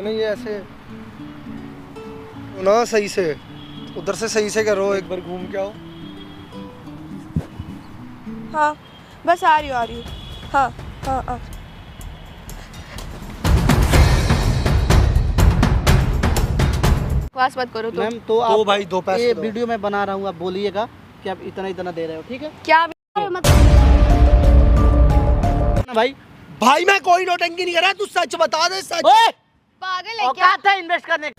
नहीं ऐसे ना, सही से उधर से सही से करो, एक बार घूम के आओ। हाँ बस आ रही हूँ। हाँ हाँ हाँ। बकवास मत करो मैम तो आप भाई दो पैसे ये दो। वीडियो मैं बना रहा हूँ, आप बोलिएगा कि आप इतना इतना दे रहे हो, ठीक है क्या ना भाई? भाई मैं कोई नौटंकी नहीं कर रहा, तू सच बता दे। सच पागल है क्या? औकात है इन्वेस्ट करने की?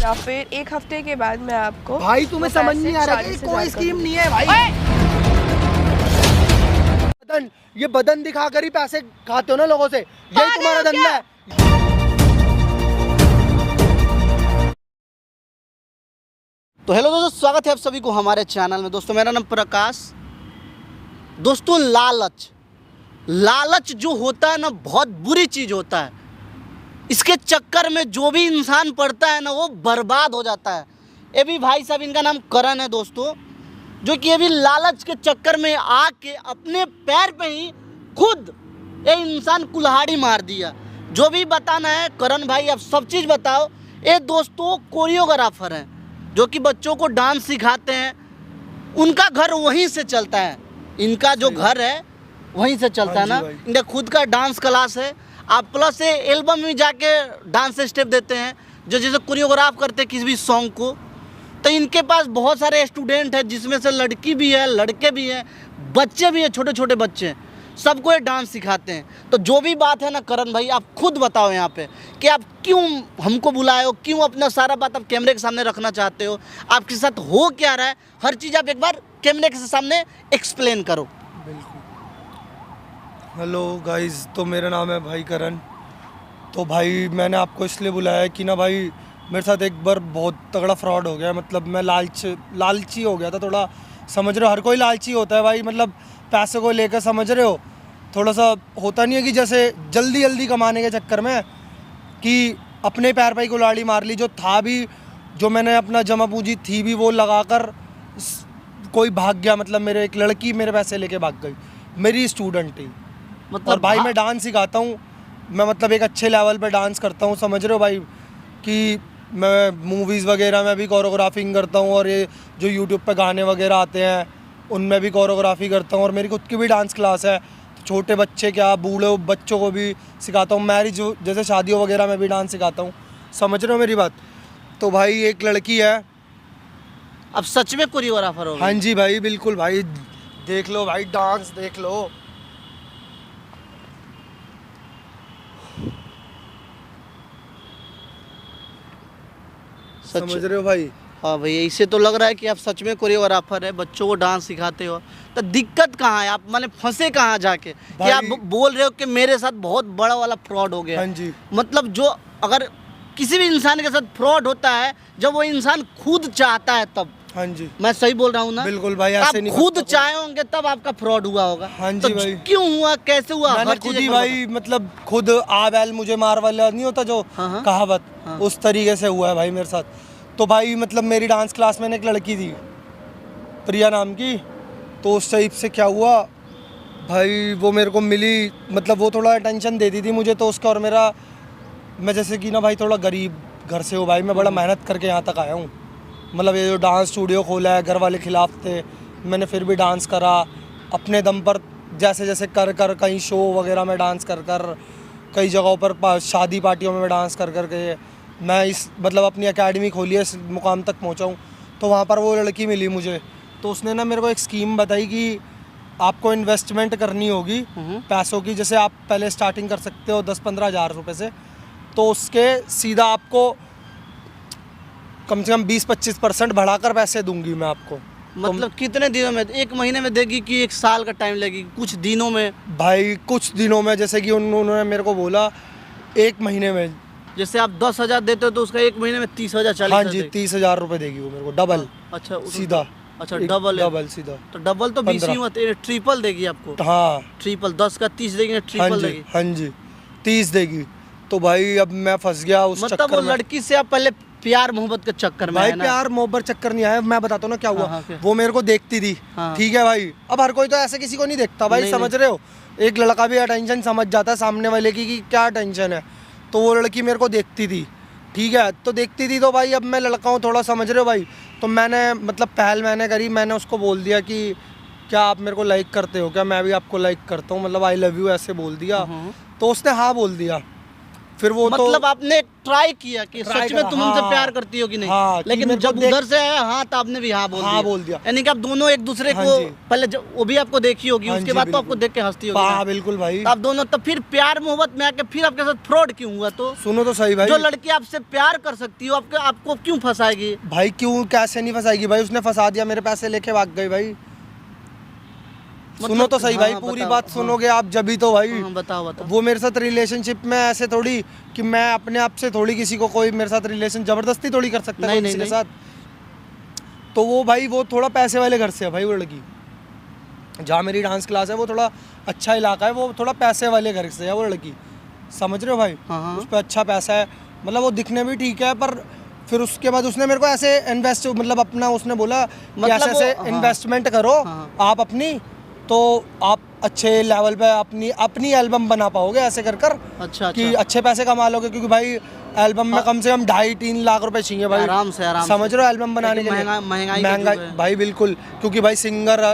या फिर एक हफ्ते के बाद मैं आपको भाई तुम्हें समझ नहीं आ रहा कि कोई स्कीम नहीं है भाई। बदन, ये बदन दिखाकर ही पैसे खाते हो ना लोगों से, यही तुम्हारा धंधा है। तो हेलो दोस्तों, स्वागत है आप सभी को हमारे चैनल में। दोस्तों मेरा नाम प्रकाश। दोस्तों लालच जो होता है ना, बहुत बुरी चीज़ होता है। इसके चक्कर में जो भी इंसान पड़ता है ना, वो बर्बाद हो जाता है। ये भी भाई साहब, इनका नाम करण है दोस्तों, जो कि ये भी लालच के चक्कर में आके अपने पैर पे ही खुद ये इंसान कुल्हाड़ी मार दिया। जो भी बताना है करण भाई, आप सब चीज़ बताओ। ये दोस्तों कोरियोग्राफर हैं जो कि बच्चों को डांस सिखाते हैं। उनका घर वहीं से चलता है, इनका जो घर है वहीं से चलता है ना। इनका खुद का डांस क्लास है। आप प्लस से एल्बम में जाके डांस स्टेप देते हैं, जो जैसे कोरियोग्राफ करते हैं किसी भी सॉन्ग को। तो इनके पास बहुत सारे स्टूडेंट हैं, जिसमें से लड़की भी है, लड़के भी हैं, बच्चे भी हैं, छोटे छोटे बच्चे, सबको ये डांस सिखाते हैं। तो जो भी बात है ना करण भाई, आप खुद बताओ यहाँ पे कि आप क्यों हमको बुलाए हो, क्यों अपना सारा बात आप कैमरे के सामने रखना चाहते हो, आपके साथ हो क्या रहा है, हर चीज़ आप एक बार कैमरे के सामने एक्सप्लेन करो। बिल्कुल। हेलो गाइस, तो मेरा नाम है भाई करण। तो भाई मैंने आपको इसलिए बुलाया है कि ना भाई, मेरे साथ एक बार बहुत तगड़ा फ्रॉड हो गया। मतलब मैं लालची हो गया था थोड़ा, समझ रहे हो, हर कोई लालची होता है भाई। मतलब पैसे को लेकर, समझ रहे हो, थोड़ा सा होता नहीं है कि जैसे जल्दी जल्दी कमाने के चक्कर में कि अपने पैर पे ही कुल्हाड़ी मार ली। जो था भी, जो मैंने अपना जमा पूंजी थी भी, वो लगाकर कोई भाग गया। मतलब मेरे एक लड़की मेरे पैसे लेके भाग गई, मेरी स्टूडेंट थी। मतलब और भाई मैं डांस सिखाता हूँ, मैं मतलब एक अच्छे लेवल पे डांस करता हूँ, समझ रहे हो भाई, कि मैं मूवीज़ वगैरह में भी कोरियोग्राफिंग करता हूँ, और ये जो यूट्यूब पे गाने वगैरह आते हैं उनमें भी कोरियोग्राफी करता हूँ। और मेरी खुद की भी डांस क्लास है, तो छोटे बच्चे क्या बूढ़े बच्चों को भी सिखाता हूँ। मैरिज जैसे शादियों वगैरह में भी डांस सिखाता हूँ, समझ रहे हो मेरी बात। तो भाई एक लड़की है। अब सच में कोरियोग्राफर हो? हाँ जी भाई, बिल्कुल भाई, देख लो भाई, डांस देख लो। समझ रहे हो भाई? हाँ भाई, इससे तो लग रहा है कि आप सच में कोरियोग्राफर है, बच्चों को डांस सिखाते हो। तो दिक्कत कहाँ है, आप माने फंसे कहाँ जाके कि आप बोल रहे हो कि मेरे साथ बहुत बड़ा वाला फ्रॉड हो गया? हाँ जी। मतलब जो अगर किसी भी इंसान के साथ फ्रॉड होता है, जब वो इंसान खुद चाहता है तब। हाँ जी, मैं सही बोल रहा हूँ ना? बिल्कुल भाई, आप ऐसे नहीं खुद चाहे होंगे तब आपका फ्रॉड हुआ होगा। हाँ जी तो भाई। क्यों हुआ, कैसे हुआ? मैंने खुद ही भाई, मतलब खुद आ बैल मुझे मार वाला नहीं होता जो कहावत, उस तरीके से हुआ है भाई मेरे साथ। तो भाई मतलब मेरी डांस क्लास में एक लड़की थी, प्रिया नाम की। तो उस टाइप से क्या हुआ भाई, वो मेरे को मिली, मतलब वो थोड़ा अटेंशन देती थी मुझे। तो उसका और मेरा, मैं जैसे कि ना भाई थोड़ा गरीब घर से हूँ भाई, मैं बड़ा मेहनत करके यहाँ तक आया हूँ। मतलब ये जो डांस स्टूडियो खोला है, घर वाले खिलाफ थे, मैंने फिर भी डांस करा अपने दम पर, जैसे जैसे कर कर कहीं शो वगैरह में डांस कर कर, कई जगहों पर शादी पार्टियों में डांस कर कर के मैं इस मतलब अपनी एकेडमी खोली है, इस मुकाम तक पहुँचा हूँ। तो वहाँ पर वो लड़की मिली मुझे। तो उसने ना मेरे को एक स्कीम बताई कि आपको इन्वेस्टमेंट करनी होगी पैसों की। जैसे आप पहले स्टार्टिंग कर सकते हो 10-15 हज़ार रुपये से, तो उसके सीधा आपको कम से कम 20-25% बढ़ाकर पैसे दूंगी मैं आपको। मतलब कितने दिनों में? एक महीने में देगी कि एक साल का टाइम लगेगी? कुछ दिनों में भाई, कुछ दिनों में। जैसे कि उन्होंने मेरे को बोला 1 महीने में। जैसे आप 10,000 देते हो तो उसका 1 महीने में 30,000 40,000? हाँ जी, 30,000 रुपये देगी वो मेरे को, डबल। अच्छा, सीधा। अच्छा, डबल सीधा। तो डबल तो 20 ही हुआ, ट्रिपल देगी आपको? हाँ, ट्रिपल 10 का 30 देगी ना, ट्रिपल देगी। हाँ जी, 30 देगी। तो भाई अब मैं फंस गया उस मतलब चक्कर वो में। लड़की से आप पहले प्यार मोहब्बत के चक्कर में भाई है ना? प्यार मोहब्बत चक्कर नहीं आया, मैं बताता हूँ ना क्या हुआ। हाँ, वो मेरे को देखती थी, ठीक है भाई। अब हर कोई तो ऐसे किसी को नहीं देखता भाई, समझ रहे हो। एक लड़का भी अटेंशन समझ जाता है सामने वाले की कि क्या टेंशन है। तो वो लड़की मेरे को देखती थी, ठीक है, तो देखती थी तो भाई अब मैं लड़का हूँ थोड़ा, समझ रहे हो भाई, तो मैंने मतलब पहल मैंने करी, मैंने उसको बोल दिया कि क्या आप मेरे को लाइक करते हो क्या, मैं भी आपको लाइक करता हूँ, मतलब आई लव यू ऐसे बोल दिया। तो उसने हाँ बोल दिया। फिर वो मतलब आपने ट्राई किया कि ट्राई सच में करा, तुम हमसे हाँ, प्यार करती हो कि नहीं, हाँ, कि लेकिन मेरे को जब उधर से आया हाँ तो आपने भी हाँ बोल दिया। यानी कि आप दोनों एक दूसरे हाँ को जी। पहले जब वो भी आपको देखी होगी, हाँ उसके जी, बाद तो आपको बिल्कुल। देख के हंसती होगी हाँ ना। बिल्कुल भाई। तो आप दोनों तो फिर प्यार मोहब्बत में आके फिर आपके साथ फ्रॉड क्यों हुआ? तो सुनो तो सही भाई, जो लड़की आपसे प्यार कर सकती हो आपको क्यों फंसाएगी? भाई क्यों कैसे नहीं फंसाएगी भाई, उसने फंसा दिया, मेरे पैसे लेके भाग गई भाई। सुनो तो सही भाई, पूरी बताओ, बात सुनोगे आप जभी तो भाई। बताओ। वो मेरे साथ रिलेशनशिप में ऐसे थोड़ी कि मैं अपने आप से थोड़ी किसी को कोई मेरे साथ रिलेशन जबरदस्ती थोड़ी कर सकता है किसी के साथ। तो वो भाई वो थोड़ा पैसे वाले घर से है भाई, वो लड़की जहाँ मेरी डांस क्लास है वो थोड़ा अच्छा इलाका है, वो थोड़ा पैसे वाले घर से है वो लड़की, समझ रहे हो भाई। उस पर अच्छा पैसा है, मतलब वो दिखने भी ठीक है, पर फिर उसके बाद उसने मेरे को ऐसे इन्वेस्ट मतलब अपना उसने बोला कि ऐसे ऐसे इन्वेस्टमेंट करो आप अपनी, तो आप अच्छे लेवल पे अपनी एल्बम बना पाओगे ऐसे कर कर। अच्छा। कि अच्छे पैसे कमा लोगे, क्योंकि भाई एल्बम में कम से कम 2.5-3 लाख रुपए चाहिए भाई, आराम से समझ रहे हो, एल्बम बनाने के लिए महंगाई भाई बिल्कुल, क्योंकि भाई सिंगर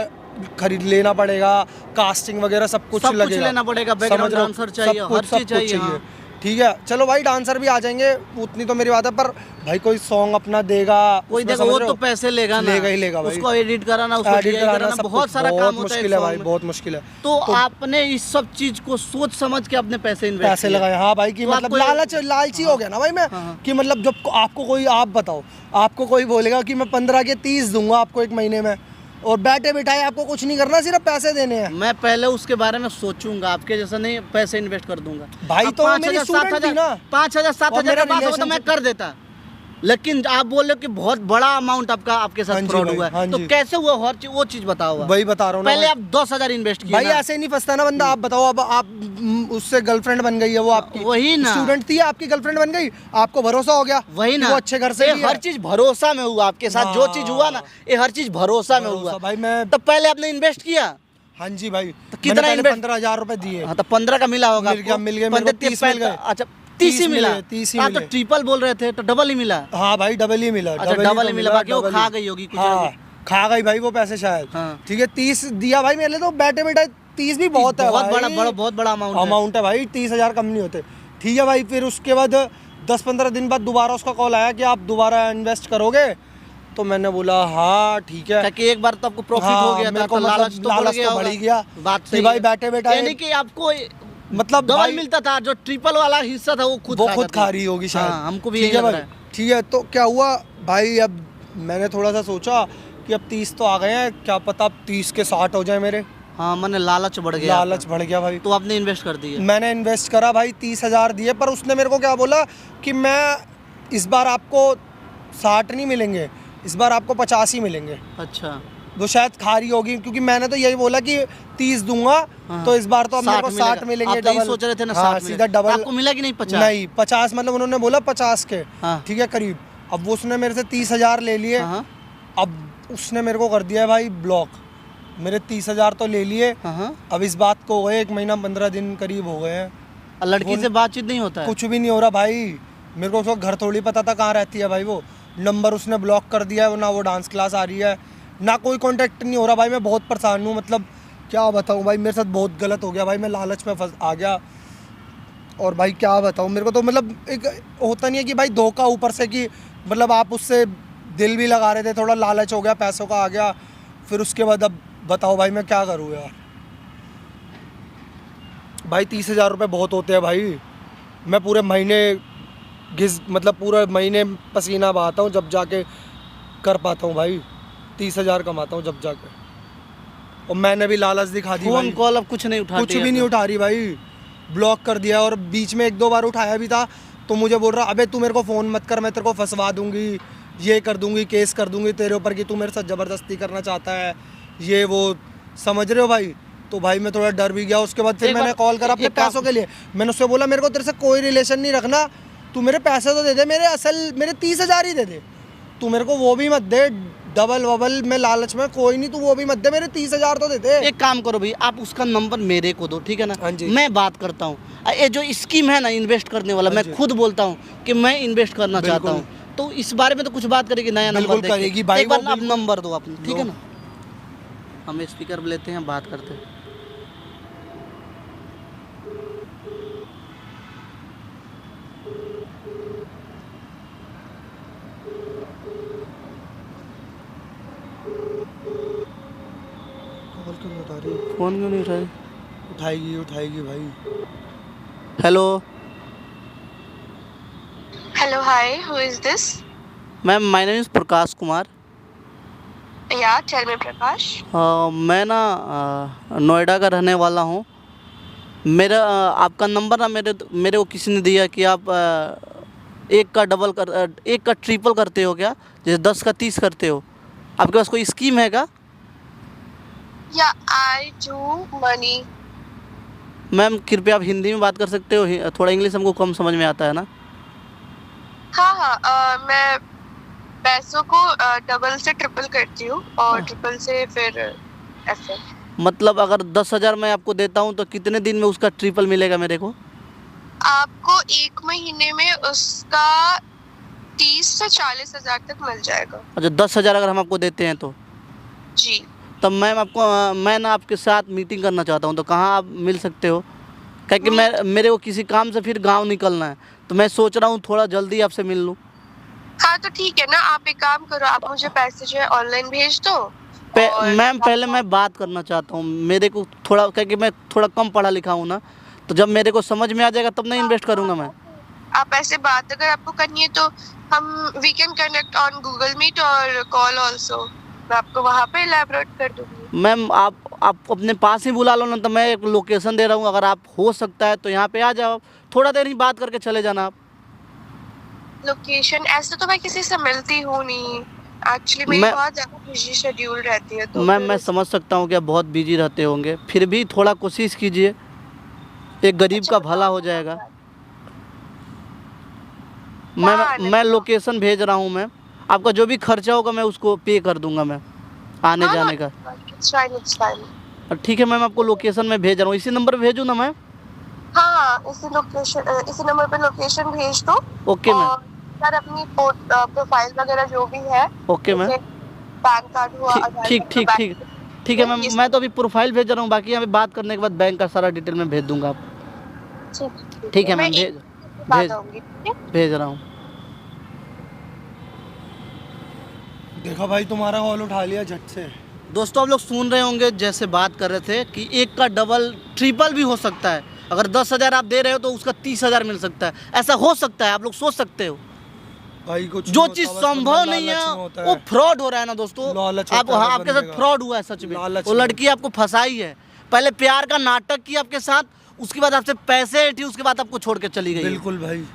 खरीद लेना पड़ेगा, कास्टिंग वगैरह सब कुछ लगेगा, लेना पड़ेगा, बैकग्राउंड डांसर चाहिए, हर चीज चाहिए। ठीक है, चलो भाई डांसर भी आ जाएंगे, उतनी तो मेरी बात है, पर भाई कोई सॉन्ग अपना देगा, कोई देगा वो तो पैसे लेगा ना, लेगा ही लेगा भाई, उसको एडिट कराना, उसको एडिट कराना बहुत सारा काम होता है भाई, बहुत मुश्किल है। तो आपने इस सब चीज को सोच समझ के अपने पैसे लगाए। हाँ भाई, कि मतलब लालची हो गया ना भाई मैं, कि मतलब जब आपको कोई, आप बताओ, आपको कोई बोलेगा कि मैं 15 के 30 दूंगा आपको एक महीने में, और बैठे बिठाए आपको कुछ नहीं करना, सिर्फ पैसे देने हैं। मैं पहले उसके बारे में सोचूंगा, आपके जैसा नहीं पैसे इन्वेस्ट कर दूंगा भाई। तो मेरी स्टूडेंट थी ना, 5,000-7,000 का बात होता तो मैं कर देता, लेकिन आप बोल रहे हो कि बहुत बड़ा अमाउंट आपके साथ फ्रॉड हुआ है, तो कैसे हुआ वो चीज बताओ। वही बता रहा हूँ, पहले आप 10,000 इन्वेस्ट किए भाई, ऐसे नहीं फंसता ना बंदा। आप बताओ, अब आप उससे गर्लफ्रेंड बन गई है, वो आपकी वही ना स्टूडेंट थी, आपकी गर्लफ्रेंड बन गई, आपको भरोसा हो गया, वही ना, वो अच्छे घर से, हर चीज भरोसा में हुआ आपके साथ, जो चीज हुआ ना ये हर चीज भरोसा में हुआ भाई। मैं तो पहले आपने इन्वेस्ट किया। हाँ जी भाई, तो कितना 15,000 रुपए दिए। हाँ, तो 15 का मिला होगा, मिल गया 30 मिल गए। अच्छा 30 ही मिला, 30 ही आप तो ट्रिपल बोल रहे थे, तो डबल ही मिला। हाँ भाई, डबल ही मिला। अच्छा, डबल ही मिला, बाकी वो खा गई होगी कुछ। हाँ, खा गई भाई वो पैसे शायद। ठीक है, 30 दिया भाई मेरे, तो बैठे बैठे 30 भी बहुत है, बहुत बड़ा अमाउंट है भाई, 30,000 कम नहीं होते। ठीक है भाई, फिर उसके बाद 10-15 दिन बाद दोबारा उसका कॉल आया कि आप दोबारा इन्वेस्ट करोगे, तो मैंने बोला हाँ ठीक है, ताकि एक बार तो आपको प्रॉफिट हो गया था, तो लालच तो बढ़ गया। बात सही भाई, बैठे बैठे यानी कि आपको मतलब डबल मिलता था, जो ट्रिपल वाला हिस्सा था वो खुद खा रही होगी शायद। हमको भी यही लग रहा है। ठीक है, तो क्या हुआ भाई, अब मैंने थोड़ा सा सोचा कि अब 30 तो आ गए हैं, क्या पता अब 30 के 60 हो जाए मेरे। हाँ, मैंने लालच बढ़ गया भाई। तो आपने इन्वेस्ट कर दिया? मैंने इन्वेस्ट करा भाई, 30,000 दिए, पर उसने मेरे को क्या बोला कि मैं इस बार आपको 60 नहीं मिलेंगे, इस बार आपको 50 ही मिलेंगे। अच्छा, वो शायद खा रही होगी, क्योंकि मैंने तो यही बोला कि 30 दूंगा। तो इस बार तो अब मेरे को 60 मिलेंगे। आप डबल सोच रहे थे ना? हाँ, सीधा डबल। आपको मिला कि नहीं? 50 नहीं, 50 मतलब उन्होंने बोला 50 के। ठीक है, करीब। अब वो उसने मेरे से 30,000 ले लिए। अब उसने मेरे को कर दिया भाई ब्लॉक, मेरे 30,000 तो ले लिए। अब इस बात को हो गए 1 महीना 15 दिन करीब हो गए हैं, लड़की से बातचीत नहीं होता है, कुछ भी नहीं हो रहा भाई। मेरे को उसका घर थोड़ी पता था कहाँ रहती है भाई, वो नंबर उसने ब्लॉक कर दिया है, ना वो डांस क्लास आ रही है, ना कोई कांटेक्ट नहीं हो रहा भाई। मैं बहुत परेशान हूँ, मतलब क्या बताऊँ भाई, मेरे साथ बहुत गलत हो गया भाई, मैं लालच में फंस आ गया। और भाई क्या बताऊँ, मेरे को तो मतलब एक होता नहीं है कि भाई धोखा ऊपर से, कि मतलब आप उससे दिल भी लगा रहे थे, थोड़ा लालच हो गया, पैसों का आ गया, फिर उसके बाद अब बताओ भाई मैं क्या करूँ यार। भाई 30,000 रुपये बहुत होते हैं भाई, मैं पूरे महीने मतलब पूरे महीने पसीना बहाता हूँ जब जाके कर पाता हूँ भाई, 30,000 कमाता हूँ जब जाके। और मैंने भी लालच दिखा दी, फोन कॉल अब कुछ नहीं उठा, कुछ भी नहीं उठा रही भाई, ब्लॉक कर दिया। और बीच में 1-2 बार उठाया भी था, तो मुझे बोल रहा अबे तू मेरे को फ़ोन मत कर, मैं तेरे को फंसवा दूंगी, ये कर दूंगी, केस कर दूंगी तेरे ऊपर कि तू मेरे साथ ज़बरदस्ती करना चाहता है, ये वो, समझ रहे हो भाई। तो भाई मैं थोड़ा डर भी गया। उसके बाद फिर मैंने कॉल करा अपने पैसों के लिए, मैंने उससे बोला मेरे को तेरे से कोई रिलेशन नहीं रखना, तू मेरे पैसे तो दे दे, मेरे 30,000 ही दे दे, तू मेरे को वो भी मत दे डबल वबल में लालच में कोई नहीं, तू वो भी मत दे, मेरे 30,000 तो दे दे। एक काम करो भाई, आप उसका नंबर मेरे को दो, ठीक है ना? हाँ जी। मैं बात करता हूँ। ये जो स्कीम है ना इन्वेस्ट करने वाला, हाँ मैं जी। खुद बोलता हूँ कि मैं इन्वेस्ट करना चाहता बिल्कुल। हूँ, तो इस बारे में तो कुछ बात करेगी, नया नंबर बिल्कुल करेगी भाई, एक बार वो आप बिल्कुल। नंबर दो अपना, ठीक है लो। ना? हम स्पीकर लेते हैं, बात करते हैं। कॉल क्यों नहीं उठा रही? फोन क्यों नहीं उठाए? उठाएगी उठाएगी भाई। Hello Hello, hi, who is this? Ma'am, my name is Prakash Kumar. Yeah, tell me, Prakash. मैं ना नोएडा का रहने वाला हूँ। मेरा आपका नंबर ना मेरे को किसी ने दिया कि आप एक का ट्रिपल करते हो क्या? जैसे 10 का 30 करते हो। आपके पास कोई स्कीम है क्या? Yeah, I do money. Ma'am कृपया आप हिंदी में बात कर सकते हो, थोड़ा इंग्लिश हमको कम समझ में आता है ना। हाँ, मैं पैसों को डबल से ट्रिपल करती हूँ और ट्रिपल से फिर ऐसे। मतलब अगर 10,000 मैं आपको देता हूँ तो कितने दिन में उसका ट्रिपल मिलेगा मेरे को? आपको 1 महीने में उसका 30 से 40 हजार तक मिल जाएगा। अच्छा, 10,000 अगर हम आपको देते हैं तो? जी, तब मैम मैं ना आपके साथ मीटिंग करना चाहता हूँ, तो कहाँ आप मिल सकते हो? क्योंकि मेरे को किसी काम से फिर गांव निकलना है, तो मैं सोच रहा हूँ थोड़ा जल्दी आपसे मिल लूँ। हाँ तो ठीक है ना, आप एक काम करो, आप मुझे पैसे जो है ऑनलाइन भेज दो। और मैम पहले मैं बात करना चाहता हूँ, मेरे को थोड़ा, क्योंकि मैं थोड़ा कम पढ़ा लिखा हूँ ना, तो जब मेरे को समझ में आ जाएगा तब मैं इन्वेस्ट करूँगा। मैं आप ऐसे बात अगर आपको करनी है तो हम we can connect on Google Meet और कॉल ऑल्सो, मैं आपको वहाँ पे इलैबोरेट कर दूँगी। मैम आप अपने पास ही बुला लो ना, तो मैं एक लोकेशन दे रहा हूँ, अगर आप हो सकता है तो यहाँ पे आ जाओ, थोड़ा देर ही बात करके चले जाना आप। लोकेशन ऐसे तो मैं किसी से मिलती हूँ नहीं, एक्चुअली मेरी बहुत ज़्यादा बिजी शेड्यूल रहती है, तो मैम मैं समझ सकता हूँ कि आप बहुत बिजी रहते होंगे, फिर भी थोड़ा कोशिश कीजिए, एक गरीब का भला हो जाएगा। मैं लोकेशन भेज रहा हूँ मैम, आपका जो भी खर्चा होगा मैं उसको पे कर दूंगा मैं, आने जाने का। It's fine. ठीक है मैम, आपको लोकेशन मैं भेज रहा हूँ, इसी नंबर पे भेजूँ ना मैम? हाँ, इसी नंबर पे लोकेशन भेज दो। Okay ma'am. और सर अपनी प्रोफाइल वगैरह जो भी है, ओके मैम। पैन कार्ड हुआ, आधार ठीक कार्ड, ठीक बैंक ठीक ठीक है मैम, मैं तो अभी प्रोफाइल भेज रहा हूँ, बाकी यहाँ पे बात करने के बाद बैंक का सारा डिटेल मैं भेज दूंगा आप। ठीक है मैम, भेज रहा हूँ। देखा भाई, तुम्हारा कॉल उठा लिया झट से। दोस्तों आप लोग सुन रहे होंगे, जैसे बात कर रहे थे कि एक का डबल ट्रिपल भी हो सकता है। अगर 10,000 आप दे रहे हो तो उसका 30,000 मिल सकता है, ऐसा हो सकता है, आप लोग सोच सकते हो। भाई कुछ जो चीज संभव नहीं है वो फ्रॉड हो रहा है ना दोस्तों। आप आपके साथ फ्रॉड हुआ है सच में, वो लड़की आपको फंसाई है, पहले प्यार का नाटक किया आपके साथ, उसके बाद आपसे पैसे ऐठी, उसके बाद आपको छोड़ के चली गई। बिल्कुल भाई,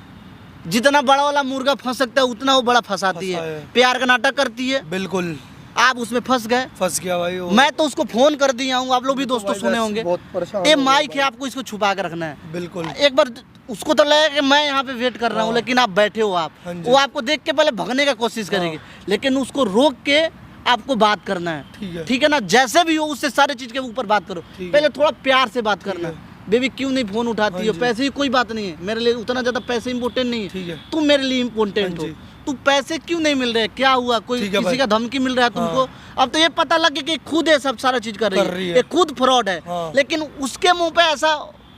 जितना बड़ा वाला मुर्गा फंस सकता है उतना वो बड़ा फंसाती है, प्यार का नाटक करती है। बिल्कुल, आप उसमें फंस गए। फंस गया भाई वो। मैं तो उसको फोन कर दिया हूँ, आप लोग भी दोस्तों सुने होंगे। बहुत परेशान। ये माइक है, आपको इसको छुपा के रखना है। बिल्कुल, एक बार उसको तो लगेगा कि मैं यहाँ पे वेट कर रहा हूँ, लेकिन आप बैठे हो, आप वो आपको देख के पहले भगने का कोशिश करेगी, लेकिन उसको रोक के आपको बात करना है। ठीक है ना, जैसे भी हो उससे सारे चीज के ऊपर बात करो, पहले थोड़ा प्यार से बात करना है। बेबी क्यों नहीं फोन उठाती हो? पैसे की कोई बात नहीं है, मेरे लिए उतना ज्यादा पैसे इंपॉर्टेंट नहीं है, तुम मेरे लिए इम्पोर्टेंट हो। तू पैसे क्यों नहीं मिल रहे, क्या हुआ? कोई किसी का धमकी मिल रहा है तुमको? अब तो ये पता लग गया कि खुद है सब सारा चीज कर रही है, ये खुद फ्रॉड है। लेकिन उसके मुंह पे ऐसा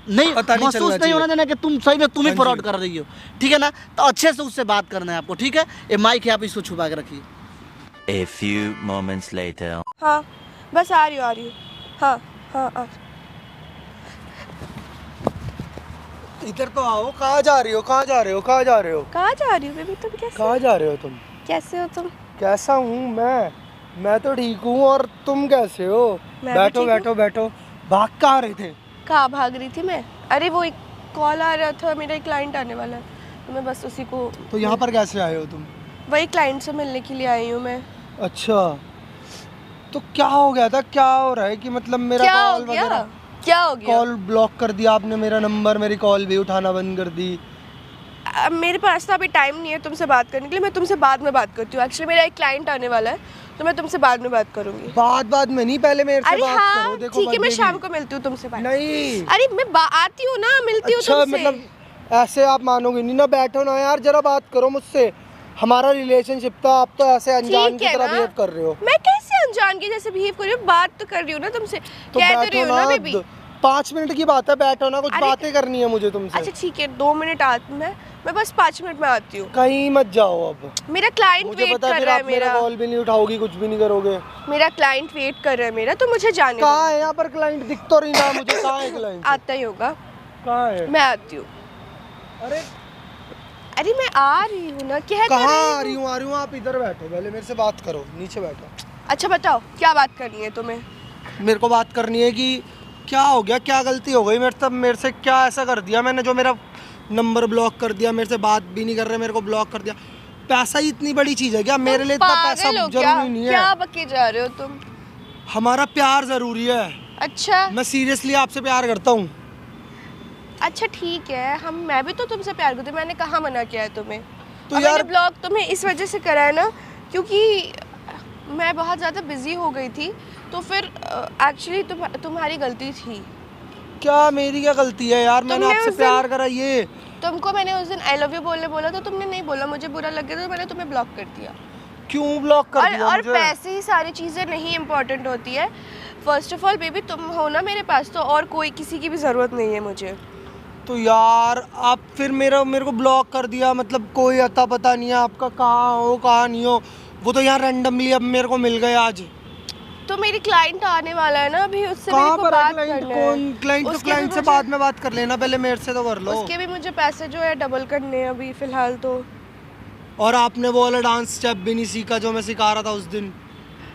नहीं महसूस नहीं होना देना कि तुम सही में तुम ही फ्रॉड कर रही हो। ठीक है ना, तो अच्छे से उससे बात करना है आपको। ठीक है, ये माइक है, आप इसको छुपा के रखिए। A few moments later. हाँ बस आ रही हूँ। हाँ इधर तो आओ। कहाँ जा रही हो? कहाँ जा रहे हो बेबी? तुम कैसे? कहाँ जा रहे हो तुम? कैसे हो तुम? कैसा हूँ मैं तो ठीक हूँ, और तुम कैसे हो? बैठो। भाग कहाँ रहे थे? कहाँ भाग रही थी मैं? अरे वो एक कॉल आ रहा था, मेरा एक क्लाइंट आने वाला है, तो मैं बस उसी को। तो यहाँ पर कैसे आए हो तुम? वही क्लाइंट से मिलने के लिए आई हूँ मैं। अच्छा, तो क्या हो गया था? क्या हो रहा है कि मतलब मेरा कॉल वगैरह क्या हो गया? कॉल ब्लॉक कर दिया आपने, मेरा नंबर, मेरी कॉल भी उठाना बंद कर दी। मेरे पास तो अभी टाइम नहीं है तुमसे बात करने के लिए, मैं तुमसे बाद में बात करती हूँ। एक्चुअली मेरा एक क्लाइंट आने वाला है, तो मैं तुमसे बाद में बात करूंगी। बाद में नहीं, पहले मेरे से अरे बात हाँ करो। देखो ठीक है, मैं बर्थडे शाम की- को मिलती हूँ तुमसे बात। नहीं, अरे मैं आती हूँ ना, मिलती हूँ अच्छा तुमसे। मतलब ऐसे आप मानोगे नहीं ना, बैठो ना यार, जरा बात करो मुझसे। हमारा रिलेशनशिप था, आप तो ऐसे अनजान ठीक की है तरह ना? बिहेव कर रहे हो। मैं कैसे अनजान के जैसे बिहेव कर रही हूँ? बात तो कर रही हूँ ना तुमसे, तो कह तो रही हूँ ना बेबी। 5 मिनट की बात है, बैठो ना, कुछ अरे- बातें करनी है मुझे तुमसे। अच्छा ठीक है, 2 मिनट आती मैं बस 5 मिनट में आती हूँ। कहीं मत जाओ अब, मेरा क्लाइंट मुझे वेट पता है कर फिर रहा है आप मेरा कॉल भी नहीं उठाओगी, कुछ भी नहीं करोगे। मेरा क्लाइंट वेट कर रहा है मेरा, तो मुझे जाने कहाँ दो। है यहाँ पर क्लाइंट? दिख तो रही ना मुझे, कहाँ है क्लाइंट? आता ही होगा, कहाँ है? मैं आती हूँ। अरे अरे मैं आ रही हूँ ना, कह तो कहाँ रही आ हूँ। रही हूँ? आप इधर बैठो, पहले मेरे से बात करो, नीचे बैठो। अच्छा बताओ क्या बात करनी है तुम्हें? मेरे को बात करनी है कि क्या हो गया, क्या गलती हो गई मेरे से क्या ऐसा कर दिया मैंने जो मेरा नंबर ब्लॉक कर दिया, मेरे से बात भी नहीं कर रहे, मेरे को ब्लॉक कर दिया। पैसा ही इतनी बड़ी चीज़ है क्या? मेरे लिए इतना पैसा पागल हो क्या? जरूरी नहीं क्या है। बके जा रहे हो तुम? हमारा प्यार ज़रूरी है। अच्छा मैं सीरियसली आपसे प्यार करता हूँ। अच्छा ठीक है, मैं भी तो तुमसे प्यार करती हूँ, मैंने कहाँ मना किया है तुम्हें? तो और यार- मैंने ब्लॉक तुम्हें इस वजह से करा है ना, क्योंकि मैं बहुत ज़्यादा बिजी हो गई थी, तो फिर एक्चुअली तुम्हारी गलती थी। क्या मेरी क्या गलती है यार? मैंने तुमने आपसे उस दिन- प्यार करा ये। तुमको मैंने उस दिन आई लव यू बोला तो तुमने नहीं बोला, मुझे बुरा लग गया तो मैंने तुम्हें ब्लॉक कर दिया। क्यों ब्लॉक कर दिया और मुझे? पैसे ही सारी चीज़ें नहीं इम्पोर्टेंट होती है। फर्स्ट ऑफ ऑल बेबी तुम हो ना मेरे पास, तो और कोई किसी की भी ज़रूरत नहीं है मुझे। तो यार आप फिर मेरे को ब्लॉक कर दिया, मतलब कोई अता पता नहीं है आपका, कहाँ हो कहाँ नहीं हो। वो तो यहाँ रैंडमली अब मेरे को मिल गए आज। तो मेरी क्लाइंट आने वाला है ना अभी, उससे कहाँ मेरे को पर है बात क्लाइंट? करना कौन है। क्लाइंट? तो उसके भी क्लाइंट से मुझे- बाद में बात कर लेना, पहले मेरे से तो कर लो। उसके भी मुझे पैसे जो है डबल करने हैं अभी फिलहाल तो। और आपने वो वाला डांस स्टेप भी नहीं सीखा जो मैं सिखा रहा था उस दिन,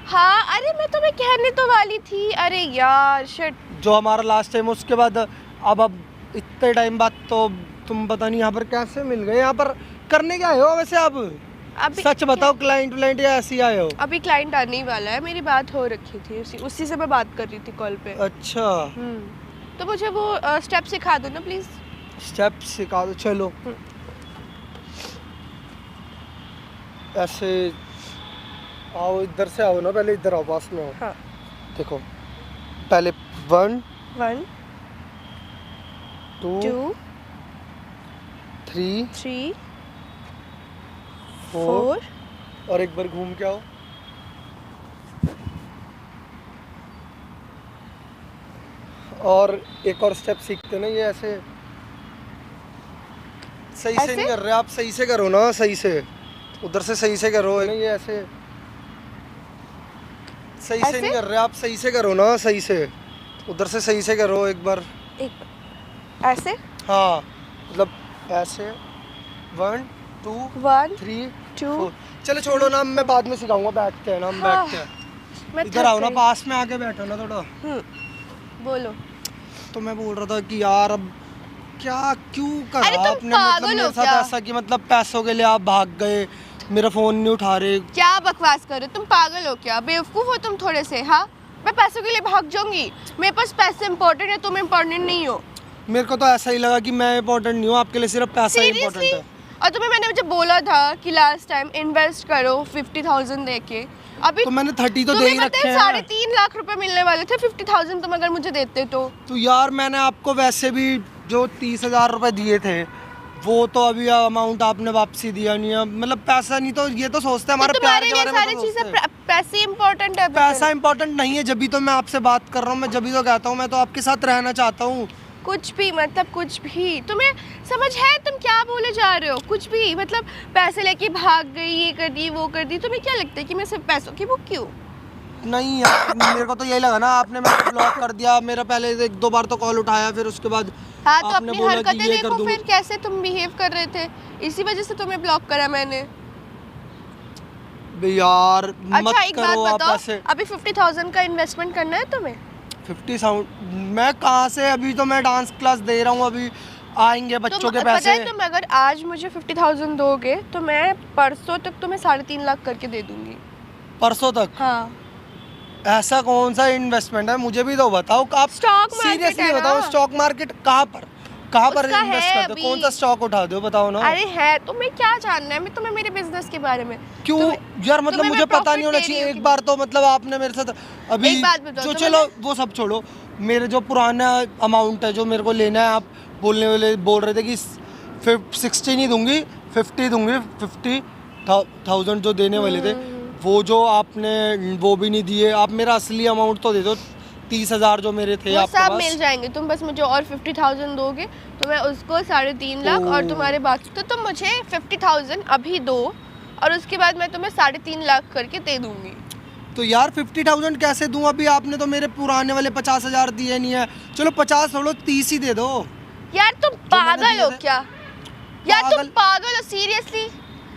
हाँ अरे मैं तुम्हें कहने तो वाली थी। अरे यार शिट। जो हमारा लास्ट टाइम। उसके बाद अब इतने टाइम बाद तो तुम पता नहीं यहाँ पर कैसे मिल गए। यहाँ पर करने क्या आए हो वैसे आप? अभी सच बताओ, क्लाइंट व्लाइंट या ऐसे ही आए हो? अभी क्लाइंट आने ही वाला है, मेरी बात हो रखी थी, उसी से मैं बात कर रही थी कॉल पे। अच्छा, तो मुझे वो स्टेप सिखा दो ना प्लीज। स्टेप सिखा दो, चलो। ऐसे आओ, इधर से आओ ना, पहले इधर आओ, पास में आओ। हाँ। देखो पहले 1 1 2 2 3 3 4 4 और एक बार घूम के आओ। और एक और स्टेप सीखते ना, ये ऐसे सही से नहीं ऐसे? कर रहे आप, सही से करो ना, सही से उधर से सही से करो ना, ये ऐसे सही से ऐसे? नहीं कर रहे आप, सही से करो ना, सही से उधर से सही से करो एक बार। एक ऐसे हाँ मतलब ऐसे 1 2 1 3 2 4। चलो छोड़ो ना, मैं बाद में सिखाऊंगा, बैठते हैं ना हम, हाँ, बैठते हैं। मैं इधर आओ ना, पास में आके बैठो ना थोड़ा। बोलो। तो मैं बोल रहा था कि यार अब क्या क्यों अरे करा तुम आपने, पागल मतलब हो मेरे साथ क्या? ऐसा कि मतलब पैसों के लिए आप भाग गए, मेरा फोन नहीं उठा रहे। क्या बकवास कर रहे हो? तुम पागल हो क्या? बेवकूफ़ हो तुम थोड़े से। हाँ मैं पैसों के लिए भाग जाऊंगी? मेरे पास पैसे इंपॉर्टेंट है, तुम इम्पोर्टेंट नहीं हो। मेरे को तो ऐसा ही लगा कि मैं इम्पोर्टेंट नहीं हूँ, आपके लिए सिर्फ पैसा ही इम्पोर्टेंट सीरियसली? है। और तुम्हें मैंने मुझे बोला था कि लास्ट टाइम इन्वेस्ट करो 50,000 दे के। अभी तो मैंने 30 तो दे ही तुम्हें रखे पता है हैं। 3.5 लाख रुपए मिलने वाले थे, 50,000 तुम अगर मुझे देते तो यार मैंने आपको वैसे भी जो 30,000 रुपए दिए थे, वो तो अभी अमाउंट आपने वापसी दिया नहीं है। मतलब पैसा नहीं तो ये तो सोचते हैं हमारे प्यार तुम्हारे के लिए बारे में सारी तो चीजें सोचते हैं। पैसे इंपॉर्टेंट है। पैसा इंपॉर्टेंट नहीं है, जब तो मैं आपसे बात कर रहा हूँ, मैं जब तो कहता हूँ मैं तो आपके साथ रहना चाहता हूँ। कुछ भी मतलब कुछ भी तुम्हें समझ है? तुम क्या बोले जा रहे हो? कुछ भी मतलब पैसे लेके भाग गई, ये कर दी वो कर दी। तुम्हें क्या लगता है कि मैं सिर्फ पैसों की भूखी क्यों? नहीं यार, मेरे को तो यही लगा ना, आपने मेरे को ब्लॉक कर दिया। मेरा पहले 1-2 बार तो कॉल उठाया, फिर उसके बाद हाँ तो आपने अपनी बोला कि हरकतें ये कर देखो दूँ। फिर कैसे तुम बिहेव कर रहे थे, इसी वजह से तुम्हें ब्लॉक करा मैंने। बे यार मत अच्छा एक बात करो आप बताओ, ऐसे। अभी 50,000 का इन्वेस्टमेंट करना है तुम्हें? 50 साउंड मैं कहाँ से, अभी तो मैं डांस क्लास दे रहा हूँ, अभी आएंगे बच्चों के पता पैसे। है तुम अगर आज मुझे 50,000 दोगे तो मैं परसों तक तुम्हें 3.5 लाख करके दे दूंगी। परसों तक? हाँ ऐसा कौन सा इन्वेस्टमेंट है, मुझे भी तो बताओ। आप स्टॉक मार्केट सीरियसली है बताओ, ना। स्टॉक मार्केट कहाँ पर, कहाँ पर उसका इन्वेस्ट है करते हो? अभी। कौन सा स्टॉक उठाते हो बताओ ना। अरे है, तुम्हें क्या जानना है मैं तुम्हें मेरे बिजनेस के बारे में? क्यों यार, मतलब तुम्हें मुझे मैं पता profit नहीं होना दे रही चाहिए। हूँ एक कि बार तो मतलब आपने मेरे साथ अभी एक बात बताओ, जो, तुम्हें चलो वो सब छोड़ो, मेरे जो पुराना अमाउंट है जो मेरे को लेना है, आप बोल रहे थे कि 60 नहीं दूंगी, 50 दूंगी, 50,000 जो देने वाले थे, वो जो आपने वो भी नहीं दिए। आप मेरा असली अमाउंट तो दे दो, 30,000 जो मेरे थे वो आपके सब पास। मिल जाएंगे, तुम बस मुझे और 50,000 दोगे तो मैं उसको 3.5 लाख और तुम्हारे बाकी तो तुम मुझे 50,000 अभी दो और उसके बाद मैं तुम्हें 3.5 लाख करके दे दूंगी। तो यार 50,000 कैसे दूं? अभी आपने तो मेरे पुराने वाले 50,000 दिए नहीं है। चलो 50 छोड़ो, 30 ही दे दो। यार तुम मैंने पागल दिए हो थे। क्या? यार तुम पागल? पागल हो सीरियसली?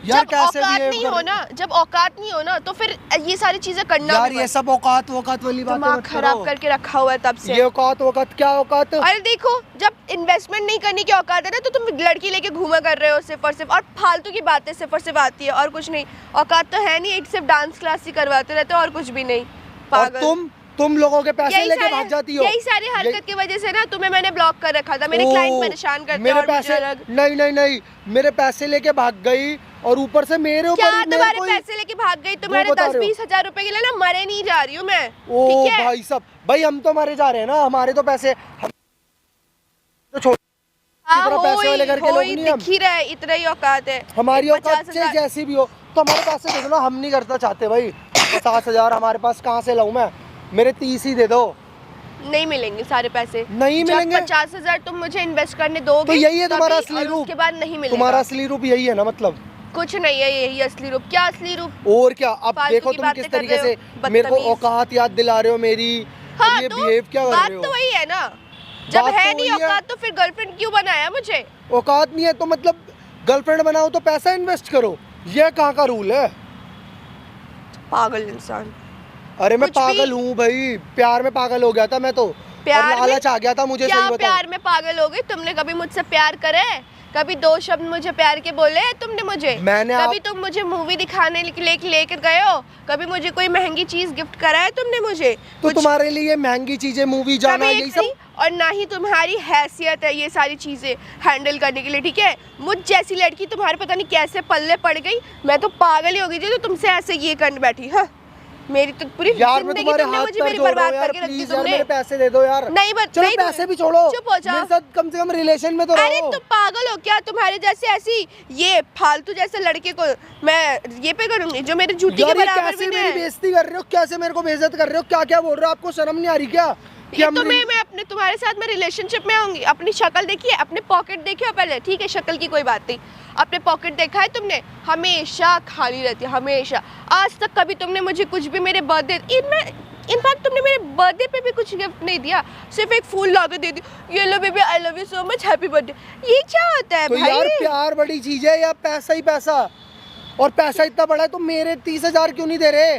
यार जब कैसे औकात behave नहीं कर हो रहे ना, जब औकात नहीं हो ना तो फिर ये सारी चीजें करना यार भी ये मत। सब औकात वोकात वाली बातें दिमाग मत खराब करो। करके रखा हुआ है तब से। ये औकात वोकात क्या औकात? अरे देखो, जब इन्वेस्टमेंट नहीं करने की औकात है ना तो तुम लड़की लेके घूमा कर रहे हो सिर्फ और सिर्फ, और फालतू की बातें सिर्फ और सिर्फ आती है और कुछ नहीं। औकात तो है नहीं, एक सिर्फ डांस क्लास ही करवाते रहते हो और कुछ भी नहीं। और पागल। तुम लोगों के पैसे यही लेके सारे- भाग जाती हो। यही सारी हरकत की वजह से ना तुम्हें मैंने ब्लॉक कर रखा था। मेरे ओ, क्लाइंट परेशान करते हैं मेरे और मुझे पैसे अलग। नहीं, मेरे पैसे लेके भाग गई और ऊपर से मेरे ऊपर क्या ही मेरे तुम्हारे को ही- पैसे लेके भाग गई? तुम्हारे बता 10-20 हजार रुपए के लिए ना मरे नहीं जा रही हूँ मैं। ओ ठीक है? भाई साहब, भाई हम तो मारे जा रहे हैं ना, हमारे तो पैसे तो छोड़ हाँ, तरह पैसे वाले घर के लोग नहीं हम। दिख ही रहा है, इतना ही औकात है। हमारी औकात 50,000 जैसी भी हो तो हमारे पैसे दे दो ना, हम नहीं करना चाहते भाई। 50,000 हमारे पास कहाँ से लाऊं मैं? मेरे 30 ही दे दो। नहीं मिलेंगे सारे पैसे। नहीं जब मिलेंगे? 50,000 तुम मुझे इन्वेस्ट करने दोगे तो यही है तुम्हारा तभी, असली और रूप। उसके बाद नहीं मिलेगा। तुम्हारा असली रूप यही है ना मतलब? कुछ नहीं है यही असली रूप। क्या असली रूप? और क्या? अब फालतू देखो की तुम बातें किस कर तरीके रहे से हो, मेरे को बदतमीज। औकात याद दिला रहे हो मेरी। हाँ, और ये तो बिहेव क्या कर बात रहे हो? तो वही है ना, जब बात है तो नहीं वही है। औकात तो फिर गर्लफ्रेंड क्यों बनाया मुझे? औकात नहीं है तो मतलब गर्लफ्रेंड बनाओ तो पैसा इन्वेस्ट करो, ये कहाँ का रूल है? पागल इंसान। अरे मैं कुछ भी- पागल हूँ भाई, प्यार में पागल हो गया था मैं तो, और प्यार में? लालच आ गया था मुझे। क्या सही बताओ, प्यार में पागल हो गई? तुमने कभी मुझसे प्यार करे? कभी 2 शब्द मुझे प्यार के बोले हैं तुमने मुझे? मैंने कभी तुम मुझे मूवी दिखाने लेकर गए हो? कभी मुझे कोई महंगी चीज गिफ्ट करा है तुमने मुझे? तो तुम्हारे लिए महंगी चीजें, मूवी जाना, कभी यही एक सब? नहीं, और ना ही तुम्हारी हैसियत है ये सारी चीजें हैंडल करने के लिए। ठीक है, मुझ जैसी लड़की तुम्हारे पता नहीं कैसे पल्ले पड़ गई। मैं तो पागल ही हो गई थी तो तुमसे ऐसे ये करने बैठी। हाँ, मेरी तो पूरी यार मैं जिंदगी तुम्हारे तुमने हाथ मुझे पैर मेरी जोड़ रहा बर्बाद हूँ यार, करके रख दी प्लीज यार तुमने। मेरे पैसे दे दो यार। नहीं चलो नहीं पैसे दूंगी। भी छोड़ो, चुप हो जाओ। मेरे साथ कम से कम रिलेशन में तो अरे रहो। तुम पागल हो क्या? तुम्हारे जैसे ऐसी ये फालतू जैसे लड़के को मैं ये पे करूंगी जो मेरे जूती के यार ये बराबर कैसे भी नहीं मेरी है। बेइज्जती कर रहे हो? कैसे मेरे को बेइज्जत कर रहे हो? क्या क्या बोल रहे हो? आपको शर्म नहीं आ रही क्या? कि ये हम तो मैं अपने तुम्हारे साथ मैं रिलेशनशिप में आऊंगी। अपनी शक्ल देखिए, अपने पॉकेट देखिए पहले। ठीक है, शक्ल की कोई बात नहीं, अपने पॉकेट देखा है तुमने? हमेशा खाली रहती है, हमेशा। आज तक कभी तुमने मुझे कुछ भी मेरे बर्थडे इनफैक्ट तुमने मेरे बर्थडे पे भी कुछ गिफ्ट नहीं दिया, सिर्फ एक फूल ला के दे दी। ये लो baby, I love you so much, happy birthday. ये क्या होता है तो भाई? यार प्यार बड़ी चीज है या पैसा ही पैसा? और पैसा इतना बड़ा है तो मेरे 30,000 क्यों नहीं दे रहे?